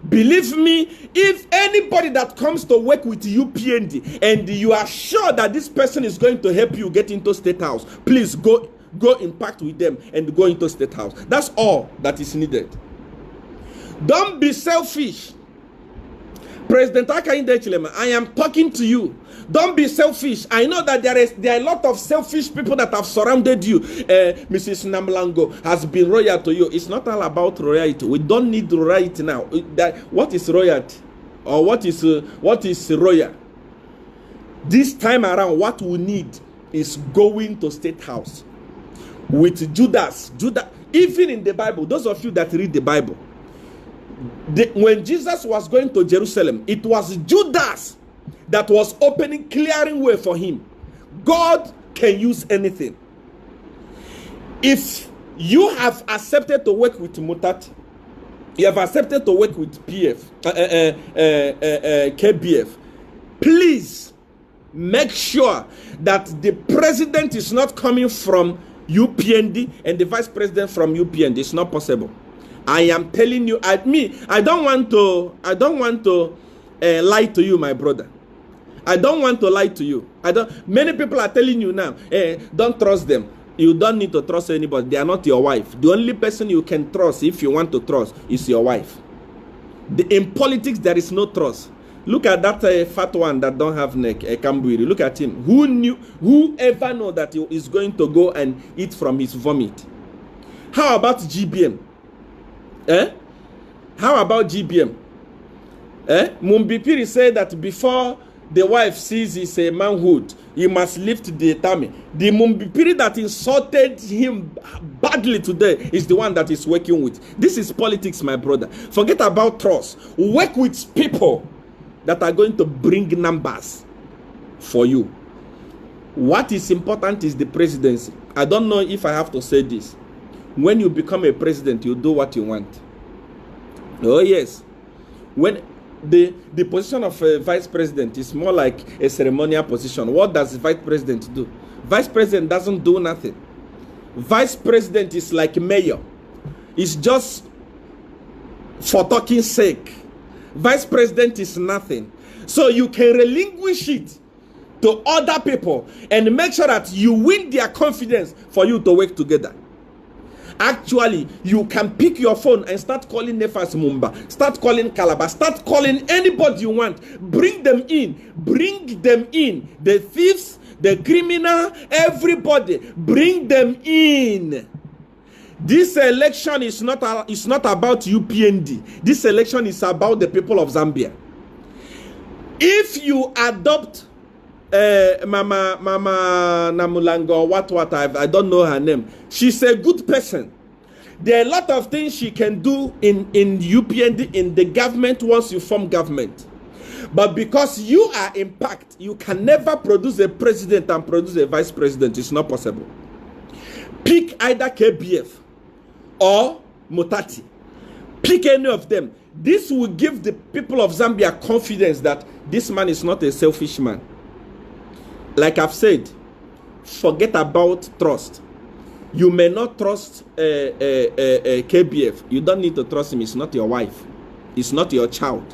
Believe me, if anybody that comes to work with UPND and you are sure that this person is going to help you get into State House, please go in pact with them and go into State House. That's all that is needed. Don't be selfish. President Hakainde Hichilema, I am talking to you. Don't be selfish. I know that there are a lot of selfish people that have surrounded you. Mrs. Namlango has been royal to you. It's not all about royalty. We don't need royalty now. What is royalty? Or what is royal? This time around, what we need is going to State House with Judas. Even in the Bible, those of you that read the Bible, when Jesus was going to Jerusalem, it was Judas that was clearing way for him. God can use anything. If you have accepted to work with Mutati, you have accepted to work with KBF, please make sure that the president is not coming from UPND and the vice president from UPND. It's not possible. I am telling you, I don't want to lie to you, my brother. I don't want to lie to you. Many people are telling you now, don't trust them. You don't need to trust anybody. They are not your wife. The only person you can trust, if you want to trust, is your wife. In politics, there is no trust. Look at that fat one that don't have neck, Kambwiri. Look at him. Who ever know that he is going to go and eat from his vomit? How about GBM? How about GBM? Mumbipiri said that before the wife sees his manhood, he must lift the tummy. The Mumbipiri that insulted him badly today is the one that is working with. This is politics, my brother. Forget about trust. Work with people that are going to bring numbers for you. What is important is the presidency. I don't know if I have to say this. When you become a president, you do what you want. Oh yes. When the position of a vice president is more like a ceremonial position. What does the vice president do? Vice president doesn't do nothing. Vice president is like mayor. It's just for talking sake. Vice president is nothing. So you can relinquish it to other people and make sure that you win their confidence for you to work together. Actually, you can pick your phone and start calling Nefas Mumba, start calling Calabar, start calling anybody you want. Bring them in. Bring them in. The thieves, the criminal, everybody. Bring them in. This election is not about UPND. This election is about the people of Zambia. If you adopt Mama Namulanga or what I don't know her name. She's a good person. There are a lot of things she can do in UPND, in the government once you form government. But because you are in pact, you can never produce a president and produce a vice president. It's not possible. Pick either KBF or Mutati. Pick any of them. This will give the people of Zambia confidence that this man is not a selfish man. Like I've said, forget about trust. You may not trust KBF. You don't need to trust him. It's not your wife. It's not your child.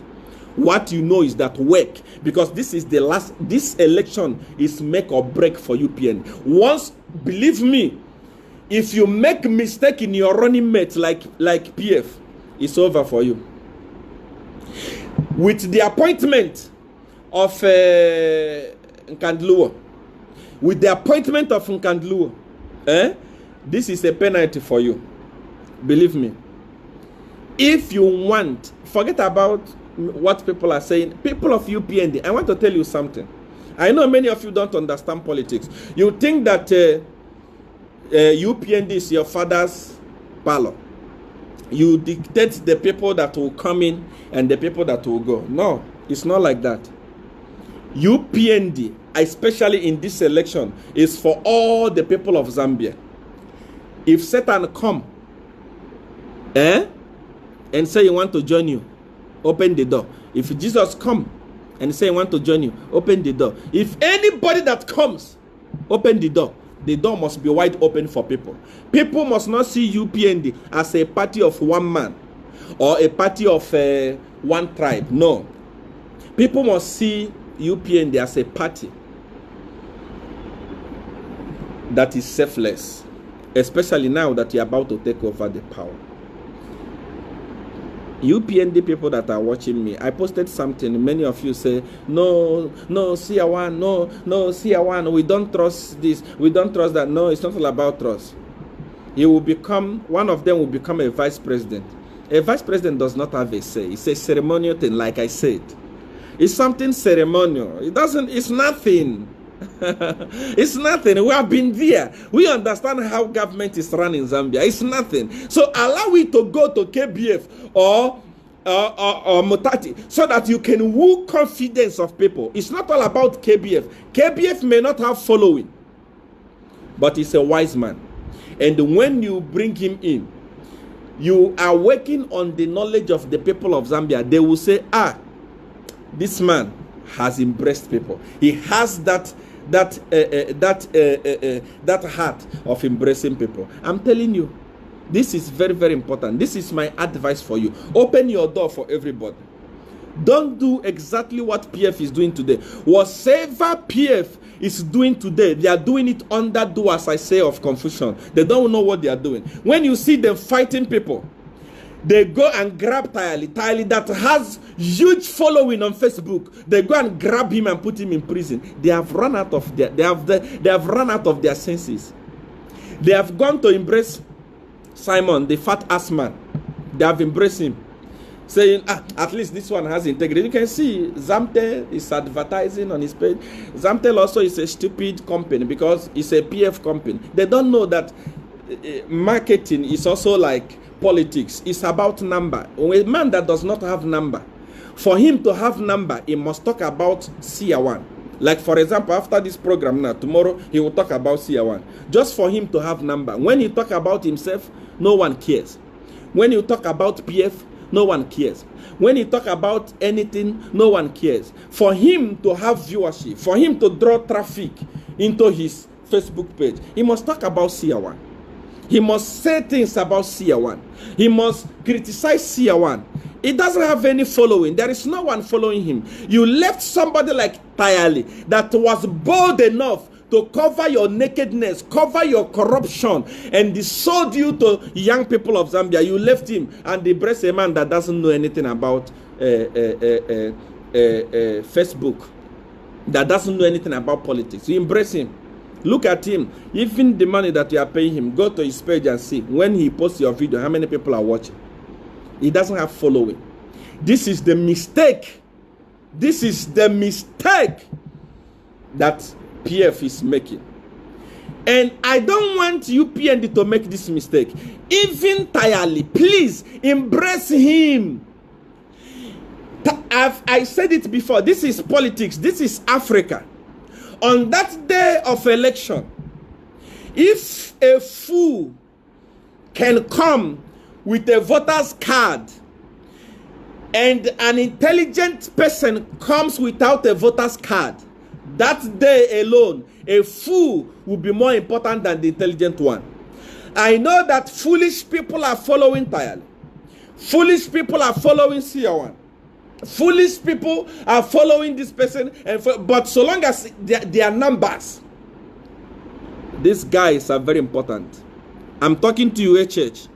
What you know is that work. Because this is the last. This election is make or break for UPN. Once, believe me, if you make a mistake in your running mate like PF, it's over for you. With the appointment of Nkandluo, with the appointment of Nkandluo, this is a penalty for you. Believe me. If you want, forget about what people are saying. People of UPND, I want to tell you something. I know many of you don't understand politics. You think that UPND is your father's parlor. You dictate the people that will come in and the people that will go. No, it's not like that. UPND, especially in this election, is for all the people of Zambia. If Satan come and say he want to join you, open the door. If Jesus come and say he want to join you, open the door. If anybody that comes, open the door. The door must be wide open for people. People must not see UPND as a party of one man or a party of one tribe. No. People must see UPND as a party that is selfless, especially now that you're about to take over the power. UPND people that are watching me, I posted something. Many of you say, no, CR1, no, CR1, we don't trust this, we don't trust that. No, it's not all about trust. He will become, one of them will become a vice president. A vice president does not have a say. It's a ceremonial thing, like I said. It's something ceremonial. It's nothing. It's nothing. We have been there. We understand how government is run in Zambia. It's nothing. So allow it to go to KBF or Mutati so that you can woo confidence of people. It's not all about KBF. KBF may not have following, but he's a wise man. And when you bring him in, you are working on the knowledge of the people of Zambia. They will say, this man has embraced people. He has that heart of embracing people. I'm telling you, this is very, very important. This is my advice for you. Open your door for everybody. Don't do exactly what PF is doing today. Whatever PF is doing today, they are doing it under, do as I say, of confusion. They don't know what they are doing. When you see them fighting people, they go and grab Tayali that has huge following on Facebook. They go and grab him and put him in prison. They have run out of their run out of their senses. They have gone to embrace Simon, the fat ass man. They have embraced him, saying, at least this one has integrity. You can see Zamtel is advertising on his page. Zamtel also is a stupid company because it's a PF company. They don't know that marketing is also like politics. Is about number. A man that does not have number, for him to have number, he must talk about CR1. Like for example, after this program now, tomorrow he will talk about CR1. Just for him to have number. When he talk about himself, no one cares. When you talk about PF, no one cares. When he talk about anything, no one cares. For him to have viewership, for him to draw traffic into his Facebook page, he must talk about CR1. He must say things about CR1. He must criticize CR1. He doesn't have any following. There is no one following him. You left somebody like Tayali that was bold enough to cover your nakedness, cover your corruption, and they sold you to young people of Zambia. You left him and they embrace a man that doesn't know anything about Facebook, that doesn't know anything about politics. You embrace him. Look at him. Even the money that you are paying him, go to his page and see when he posts your video, how many people are watching. He doesn't have following. This is the mistake. This is the mistake that PF is making. And I don't want you PND to make this mistake. Even Tayali, please embrace him. I said it before. This is politics. This is Africa. On that day of election, if a fool can come with a voter's card and an intelligent person comes without a voter's card, that day alone, a fool will be more important than the intelligent one. I know that foolish people are following Tayali. Foolish people are following Siawan. Foolish people are following this person, but so long as they are numbers, these guys are very important. I'm talking to you, church.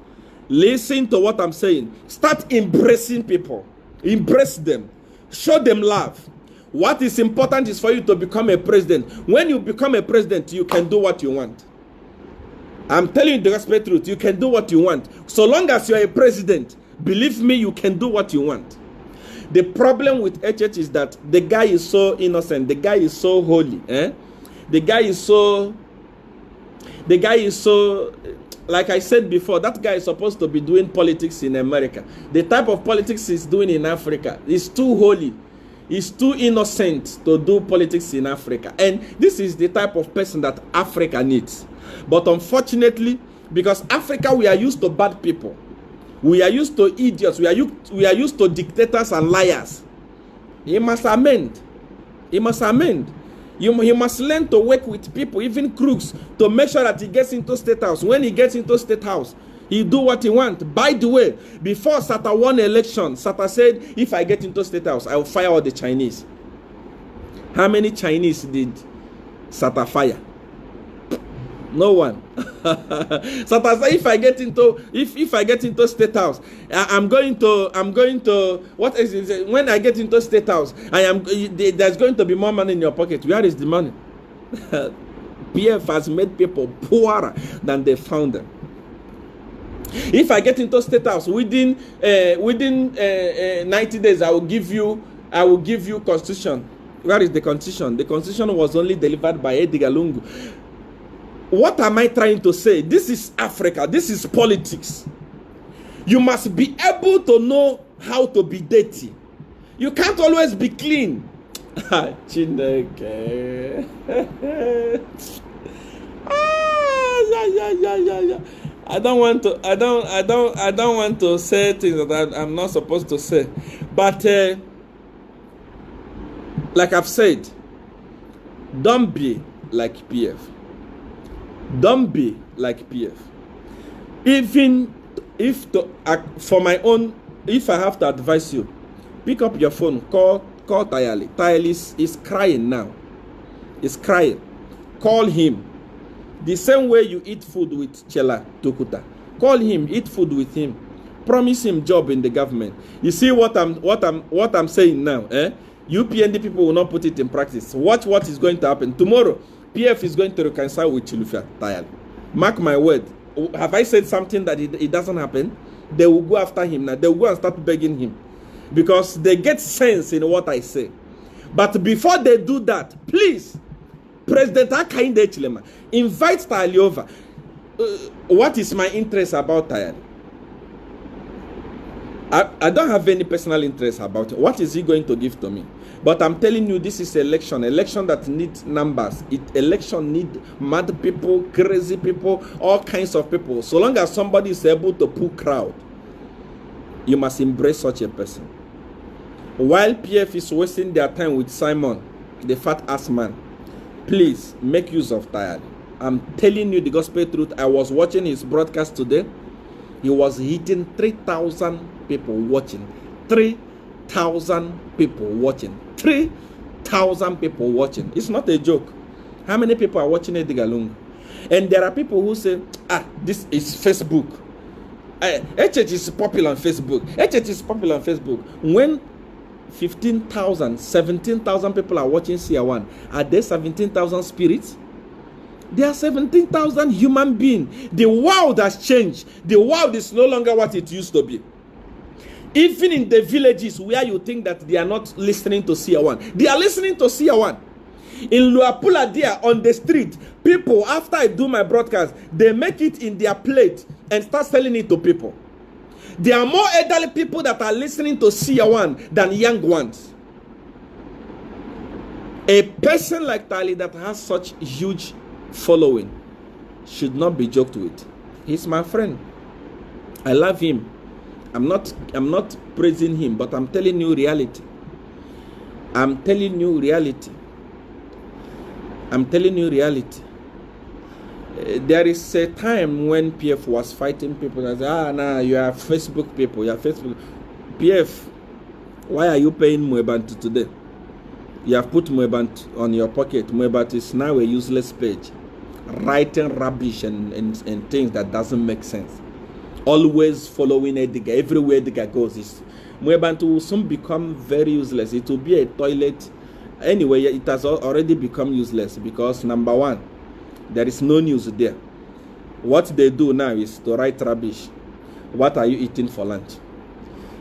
Listen to what I'm saying. Start embracing people. Embrace them. Show them love. What is important is for you to become a president. When you become a president, you can do what you want. I'm telling you the gospel truth. You can do what you want. So long as you're a president, believe me, you can do what you want. The problem with HH is that the guy is so innocent. The guy is so holy. The guy is so, like I said before, that guy is supposed to be doing politics in America. The type of politics he's doing in Africa is too holy. He's too innocent to do politics in Africa. And this is the type of person that Africa needs. But unfortunately, because Africa, we are used to bad people. We are used to idiots. We are used to dictators and liars. He must amend. He must amend. He must learn to work with people, even crooks, to make sure that he gets into State House. When he gets into State House, he do what he wants. By the way, before Sata won election, Sata said, if I get into State House, I will fire all the Chinese. How many Chinese did Sata fire? No one. Sata said, if I get into State House, I'm going to what is it? When I get into State House, there's going to be more money in your pocket. Where is the money? PF has made people poorer than they found them. If I get into State House within 90 days, I will give you Constitution. Where is the Constitution? The Constitution was only delivered by Edgar Lungu. What am I trying to say? This is Africa. This is politics. You must be able to know how to be dirty. You can't always be clean. Chineke. I don't want to say things that I'm not supposed to say. But like I've said, don't be like PF. Don't be like PF. Even if for my own, if I have to advise you, pick up your phone, call Tayali. Tayali is crying now. He's crying. Call him. The same way you eat food with Chela Tokuta. Call him, eat food with him. Promise him job in the government. You see what I'm saying now, You PND people will not put it in practice. Watch what is going to happen. Tomorrow, PF is going to reconcile with Chilufya Tayali. Mark my word. Have I said something that it doesn't happen? They will go after him now. They will go and start begging him. Because they get sense in what I say. But before they do that, please, President Hakainde Hichilema, invite Tayali over. What is my interest about Tayali? I don't have any personal interest about it. What is he going to give to me? But I'm telling you, this is election that needs numbers. Election needs mad people, crazy people, all kinds of people. So long as somebody is able to pull crowd, you must embrace such a person. While PF is wasting their time with Simon, the fat ass man, please make use of Tayali. I'm telling you the gospel truth. I was watching his broadcast today. He was hitting 3,000 people watching. 3,000 people watching. 3,000 people watching. It's not a joke. How many people are watching Edgar Lungu? And there are people who say, this is Facebook. HH is popular on Facebook. HH is popular on Facebook. When 15,000, 17,000 people are watching CR1, are there 17,000 spirits? There are 17,000 human beings. The world has changed. The world is no longer what it used to be. Even in the villages where you think that they are not listening to CR1, they are listening to CR1. In Luapula there on the street, people, after I do my broadcast, they make it in their plate and start selling it to people. There are more elderly people that are listening to CR1 than young ones. A person like Tali that has such huge following should not be joked with. He's my friend. I love him. I'm not praising him, but I'm telling you reality. I'm telling you reality. I'm telling you reality. There is a time when PF was fighting people and say, nah, you are Facebook people, you are Facebook. PF, why are you paying Mwebantu today? You have put Mwebantu on your pocket. Mwebantu is now a useless page. Writing rubbish and things that doesn't make sense. Always following Edgar. Everywhere Edgar goes, Mwebantu will soon become very useless. It will be a toilet. Anyway, it has already become useless because number one, there is no news there. What they do now is to write rubbish. What are you eating for lunch?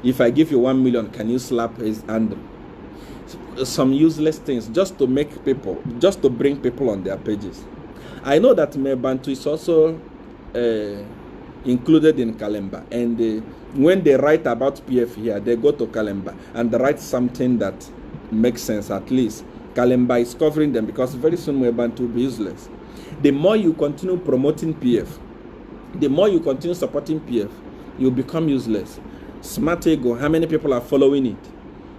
If I give you 1 million, can you slap his hand? Some useless things just to make people, just to bring people on their pages. I know that Mwebantu is also included in Kalemba, and when they write about PF here, they go to Kalemba and they write something that makes sense. At least Kalemba is covering them, because very soon Mwebantu will be useless. The more you continue promoting PF, the more you continue supporting PF, you become useless. Smart Ego, how many people are following it?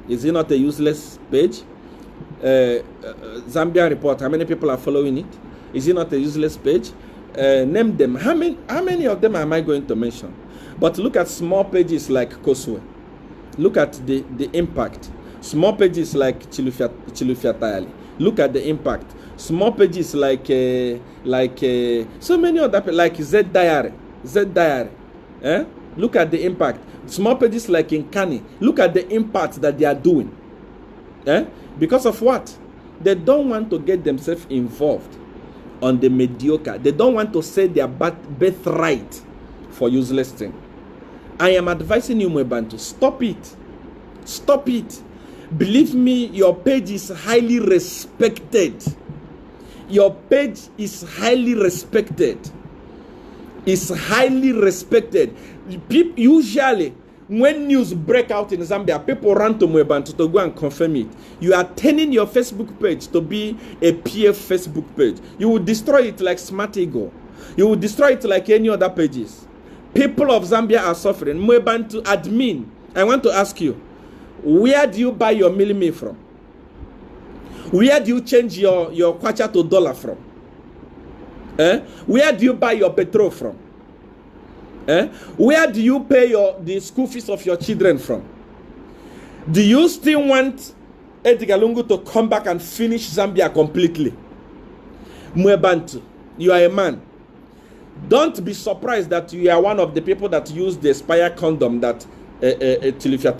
Is it not a useless page? Zambia Report, how many people are following it? Is it not a useless page? Name them. How many of them am I going to mention? But look at small pages like Koswe. Look at the impact. Small pages like Chilufya Tayali. Look at the impact. Small pages like so many other, like Z Diary. Look at the impact. Small pages like Nkani. Look at the impact that they are doing. Because of what? They don't want to get themselves involved on the mediocre. They don't want to say their birthright for useless thing. I am advising you, Mwebantu, stop it. Stop it. Believe me, your page is highly respected. Your page is highly respected. It's highly respected. Usually, when news break out in Zambia, people run to Mwebantu to go and confirm it. You are turning your Facebook page to be a PF Facebook page. You will destroy it like Smart Ego. You will destroy it like any other pages. People of Zambia are suffering. Mwebantu admin, I want to ask you, where do you buy your milimi from? Where do you change your kwacha to dollar from? Where do you buy your petrol from? Where do you pay the school fees of your children from? Do you still want Edgar Lungu to come back and finish Zambia completely? Mwebantu, you are a man. Don't be surprised that you are one of the people that use the expired condom that Chilufya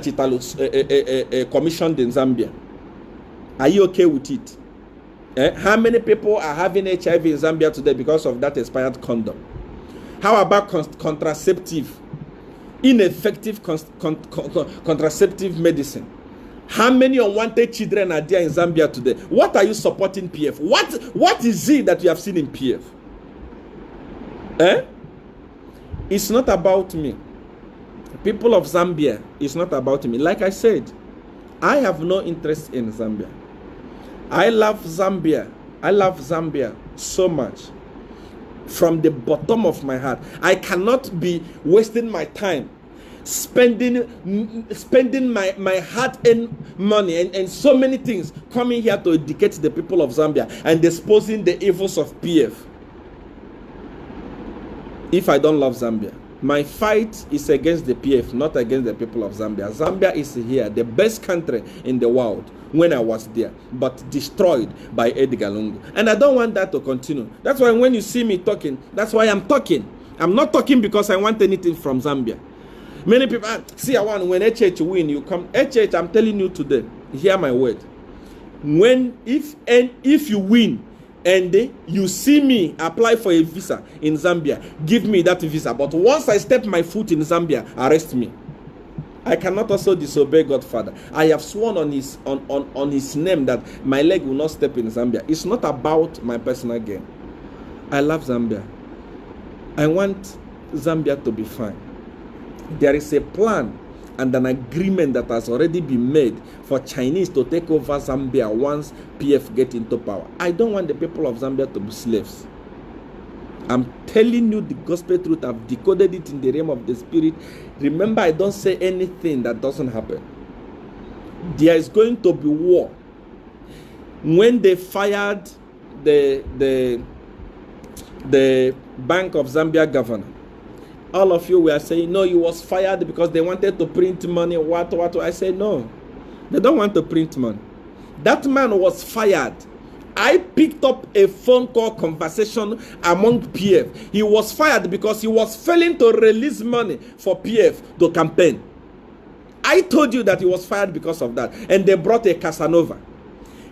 Chitalu commissioned in Zambia. Are you okay with it? How many people are having HIV in Zambia today because of that expired condom? How about contraceptive, ineffective contraceptive medicine? How many unwanted children are there in Zambia today? What are you supporting PF? What is it that you have seen in PF? It's not about me. People of Zambia, it's not about me. Like I said, I have no interest in Zambia. I love Zambia. I love Zambia so much. From the bottom of my heart. I cannot be wasting my time spending my hard-earned money and so many things coming here to educate the people of Zambia and exposing the evils of PF if I don't love Zambia. My fight is against the PF, not against the people of Zambia. Zambia is here, the best country in the world when I was there, but destroyed by Edgar Lungu. And I don't want that to continue. That's why when you see me talking, that's why I'm talking. I'm not talking because I want anything from Zambia. Many people, see, I want when HH win, you come. HH, I'm telling you today, hear my word. If you win, and you see me apply for a visa in Zambia, give me that visa. But once I step my foot in Zambia, arrest me. I cannot also disobey Godfather. I have sworn on his name that my leg will not step in Zambia. It's not about my personal gain. I love Zambia. I want Zambia to be fine. There is a plan and an agreement that has already been made for Chinese to take over Zambia once PF get into power. I don't want the people of Zambia to be slaves. I'm telling you the gospel truth. I've decoded it in the realm of the spirit. Remember, I don't say anything that doesn't happen. There is going to be war. When they fired the Bank of Zambia governor, all of you were saying, no, he was fired because they wanted to print money. What? I said, no, they don't want to print money. That man was fired. I picked up a phone call conversation among PF. He was fired because he was failing to release money for PF to campaign. I told you that he was fired because of that. And they brought a Casanova.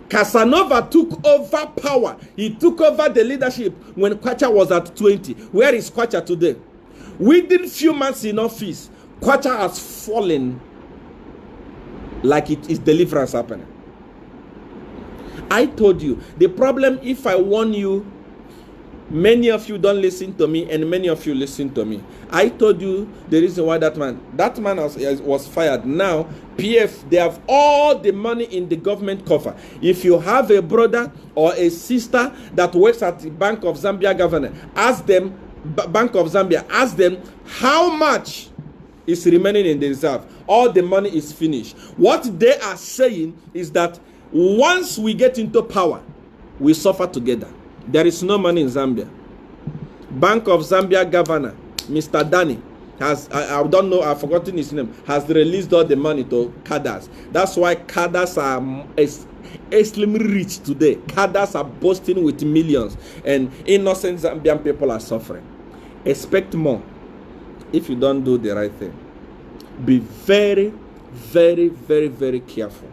Casanova took over power. He took over the leadership when Kwacha was at 20. Where is Kwacha today? Within few months in office, Kwacha has fallen like it is deliverance happening. I told you, the problem, if I warn you, many of you don't listen to me and many of you listen to me. I told you the reason why that man was fired. Now, PF, they have all the money in the government cover. If you have a brother or a sister that works at the Bank of Zambia governor, ask them, Bank of Zambia, ask them how much is remaining in the reserve. All the money is finished. What they are saying is that once we get into power, we suffer together. There is no money in Zambia. Bank of Zambia governor, Mr. Danny, has, I don't know, I've forgotten his name, has released all the money to cadres. That's why cadres are extremely rich today. Cadres are boasting with millions, and innocent Zambian people are suffering. Expect more if you don't do the right thing. Be very, very, very, very careful.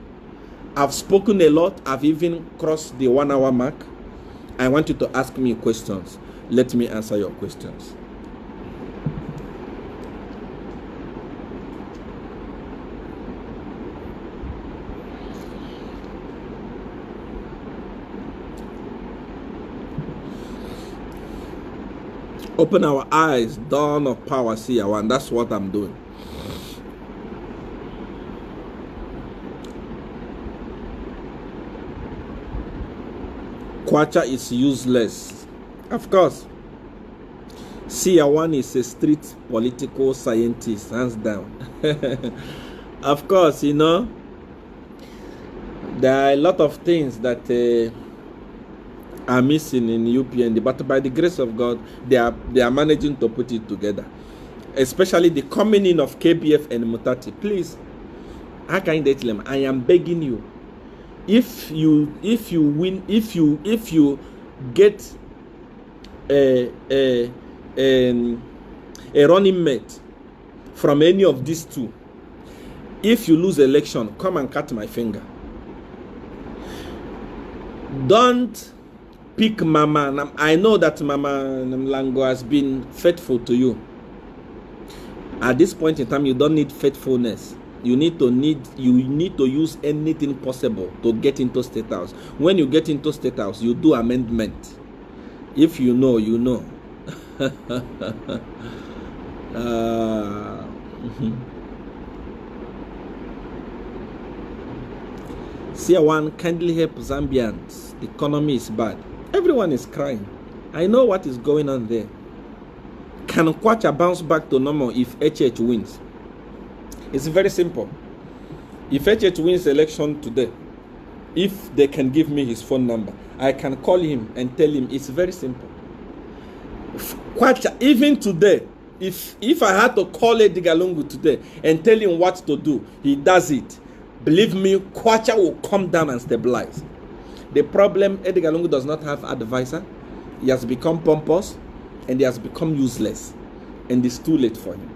I've spoken a lot. I've even crossed the 1 hour mark. I want you to ask me questions. Let me answer your questions. Open our eyes, dawn of power, see our one. That's what I'm doing. Kwacha is useless. Of course. Siawan is a street political scientist, hands down. Of course, you know, there are a lot of things that are missing in UPND, but by the grace of God, they are managing to put it together. Especially the coming in of KBF and Mutati. Please, I am begging you. If you get a running mate from any of these two, if you lose election, come and cut my finger. Don't pick Mama. I know that Mama Mlango has been faithful to you. At this point in time, you don't need faithfulness. You need to use anything possible to get into State House. When you get into State House, you do amendment. If you know, you know. Siawan, kindly help Zambians. The economy is bad. Everyone is crying. I know what is going on there. Can Kwacha bounce back to normal if HH wins? It's very simple. If HH wins election today, if they can give me his phone number, I can call him and tell him. It's very simple. Kwacha, even today, if I had to call Edgar Lungu today and tell him what to do, he does it. Believe me, Kwacha will come down and stabilize. The problem, Edgar Lungu does not have advisor. He has become pompous and he has become useless. And it's too late for him.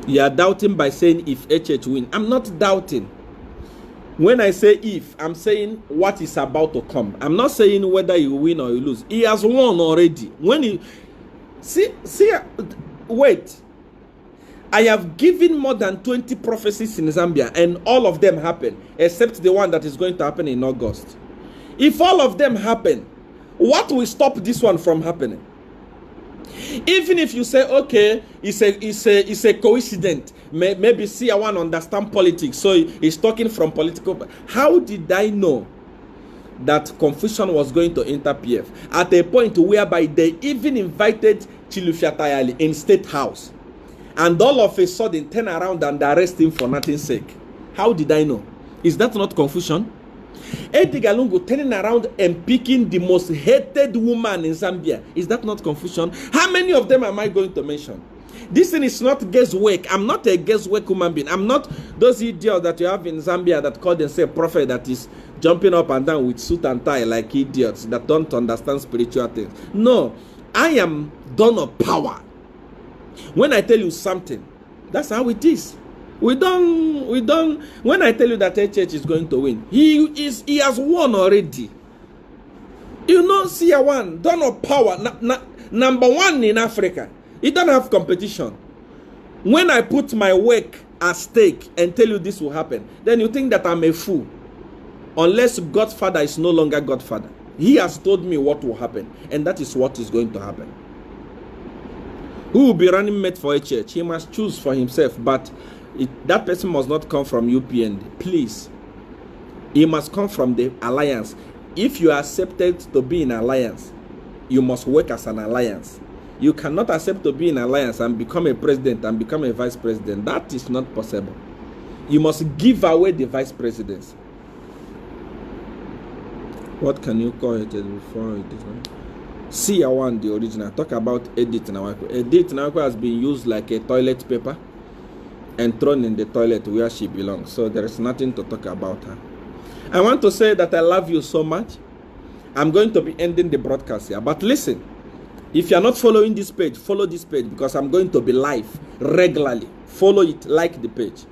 You are doubting by saying if HH win. I'm not doubting. When I say if, I'm saying what is about to come. I'm not saying whether you win or you lose. He has won already. When he wait. I have given more than 20 prophecies in Zambia, and all of them happen, except the one that is going to happen in August. If all of them happen, what will stop this one from happening? Even if you say, okay, it's a coincidence. Maybe CR1 understand politics, so he's talking from political. How did I know that Confucian was going to enter PF at a point whereby they even invited Chilufya Tayali in State House, and all of a sudden turn around and arrest him for nothing's sake? How did I know? Is that not confusion? Edgar Lungu turning around and picking the most hated woman in Zambia. Is that not confusion? How many of them am I going to mention? This thing is not guesswork. I'm not a guesswork human being. I'm not those idiots that you have in Zambia that call themselves prophet that is jumping up and down with suit and tie like idiots that don't understand spiritual things. No, I am done of power. When I tell you something, that's how it is. We don't. When I tell you that HH is going to win, he has won already. You know, CR1, done of power, number one in Africa. He don't have competition. When I put my work at stake and tell you this will happen, then you think that I'm a fool. Unless Godfather is no longer Godfather. He has told me what will happen, and that is what is going to happen. Who will be running mate for HH? He must choose for himself, but that person must not come from UPN. Please. He must come from the alliance. If you are accepted to be in alliance, you must work as an alliance. You cannot accept to be in alliance and become a president and become a vice president. That is not possible. You must give away the vice presidency. What can you call it before it is? CR1, the original. Talk about Edith Nawako. Edith Nawako has been used like a toilet paper and thrown in the toilet where she belongs. So there is nothing to talk about her. I want to say that I love you so much. I'm going to be ending the broadcast here. But listen, if you are not following this page, follow this page, because I'm going to be live regularly. Follow it, like the page.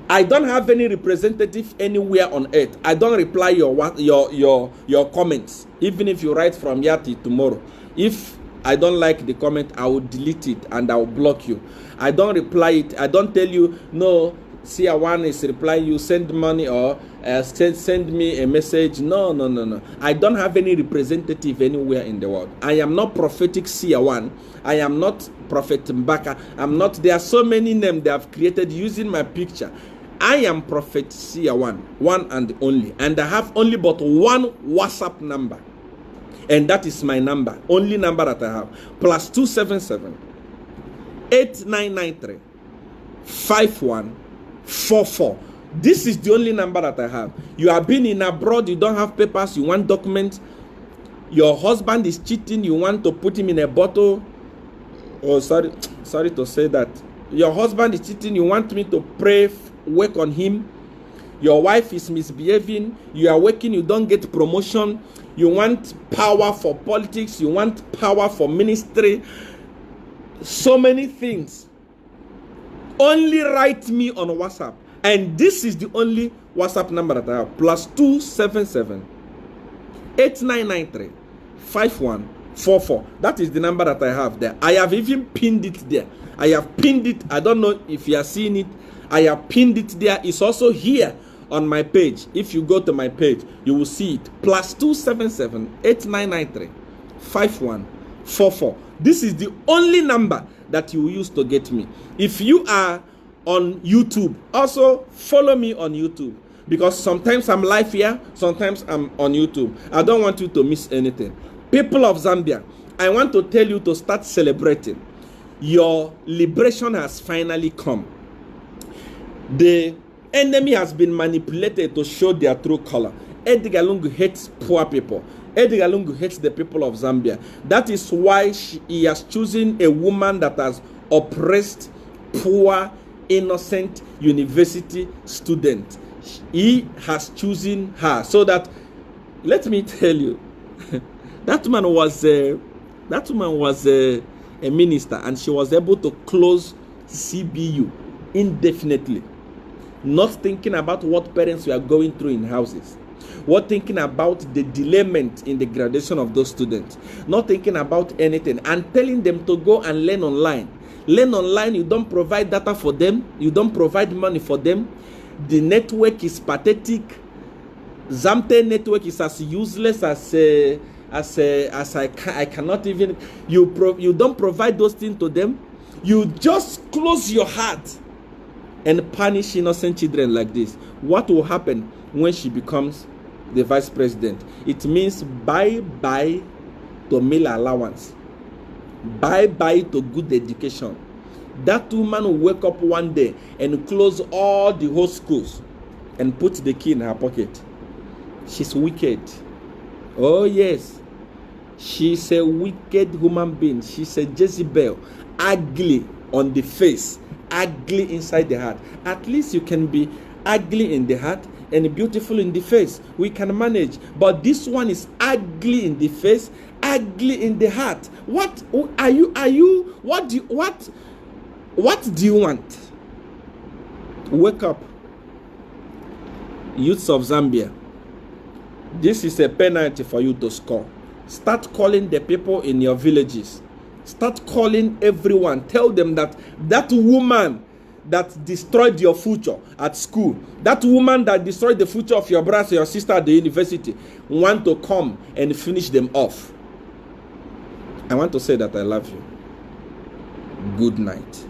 I don't have any representative anywhere on earth. I don't reply your comments, even if you write from here till tomorrow. If I don't like the comment, I will delete it and I will block you. I don't reply it. I don't tell you, no, CR1 is replying you, send money or send me a message. No. I don't have any representative anywhere in the world. I am not prophetic CR1. I am not Prophet Mbaka. I'm not. There are so many names they have created using my picture. I am Prophet CR1, one and only. And I have only but one WhatsApp number. And that is my number. Only number that I have. +277 8993 5144. This is the only number that I have. You have been in abroad, you don't have papers, you want documents. Your husband is cheating, you want to put him in a bottle. Oh, sorry to say that. Your husband is cheating, you want me to pray, work on him. Your wife is misbehaving, you are working, you don't get promotion. You want power for politics, you want power for ministry. So many things. Only write me on WhatsApp. And this is the only WhatsApp number that I have. +277 8993 5144. That is the number that I have there. I have even pinned it there. I have pinned it. I don't know if you are seeing it. I have pinned it there. It's also here on my page. If you go to my page, you will see it. +277 8993 5144. This is the only number that you will use to get me. If you are on YouTube, also follow me on YouTube, because sometimes I'm live here, sometimes I'm on YouTube. I don't want you to miss anything. People of Zambia, I want to tell you to start celebrating. Your liberation has finally come. The enemy has been manipulated to show their true color. Edgar Lungu hates poor people. Edgar Lungu hates the people of Zambia. That is why he has chosen a woman that has oppressed poor, innocent university student. He has chosen her so that, let me tell you, that woman was a minister, and she was able to close CBU indefinitely, not thinking about what parents were going through in houses, not thinking about the delayment in the graduation of those students, not thinking about anything, and telling them to go and learn online. Learn online, you don't provide data for them, you don't provide money for them. The network is pathetic. Zamte network is as useless as I cannot even. You don't provide those things to them. You just close your heart and punish innocent children like this. What will happen when she becomes the vice president? It means bye-bye to meal allowance. Bye-bye to good education. That woman will wake up one day and close all the whole schools and put the key in her pocket. She's wicked. Oh yes. She's a wicked human being. She's a Jezebel. Ugly on the face, ugly inside the heart. At least you can be ugly in the heart and beautiful in the face. We can manage. But this one is ugly in the face, ugly in the heart. What are you? What do you want? Wake up, youths of Zambia. This is a penalty for you to score. Start calling the people in your villages. Start calling everyone. Tell them that that woman that destroyed your future at school, that woman that destroyed the future of your brother or your sister at the university, want to come and finish them off. I want to say that I love you. Good night.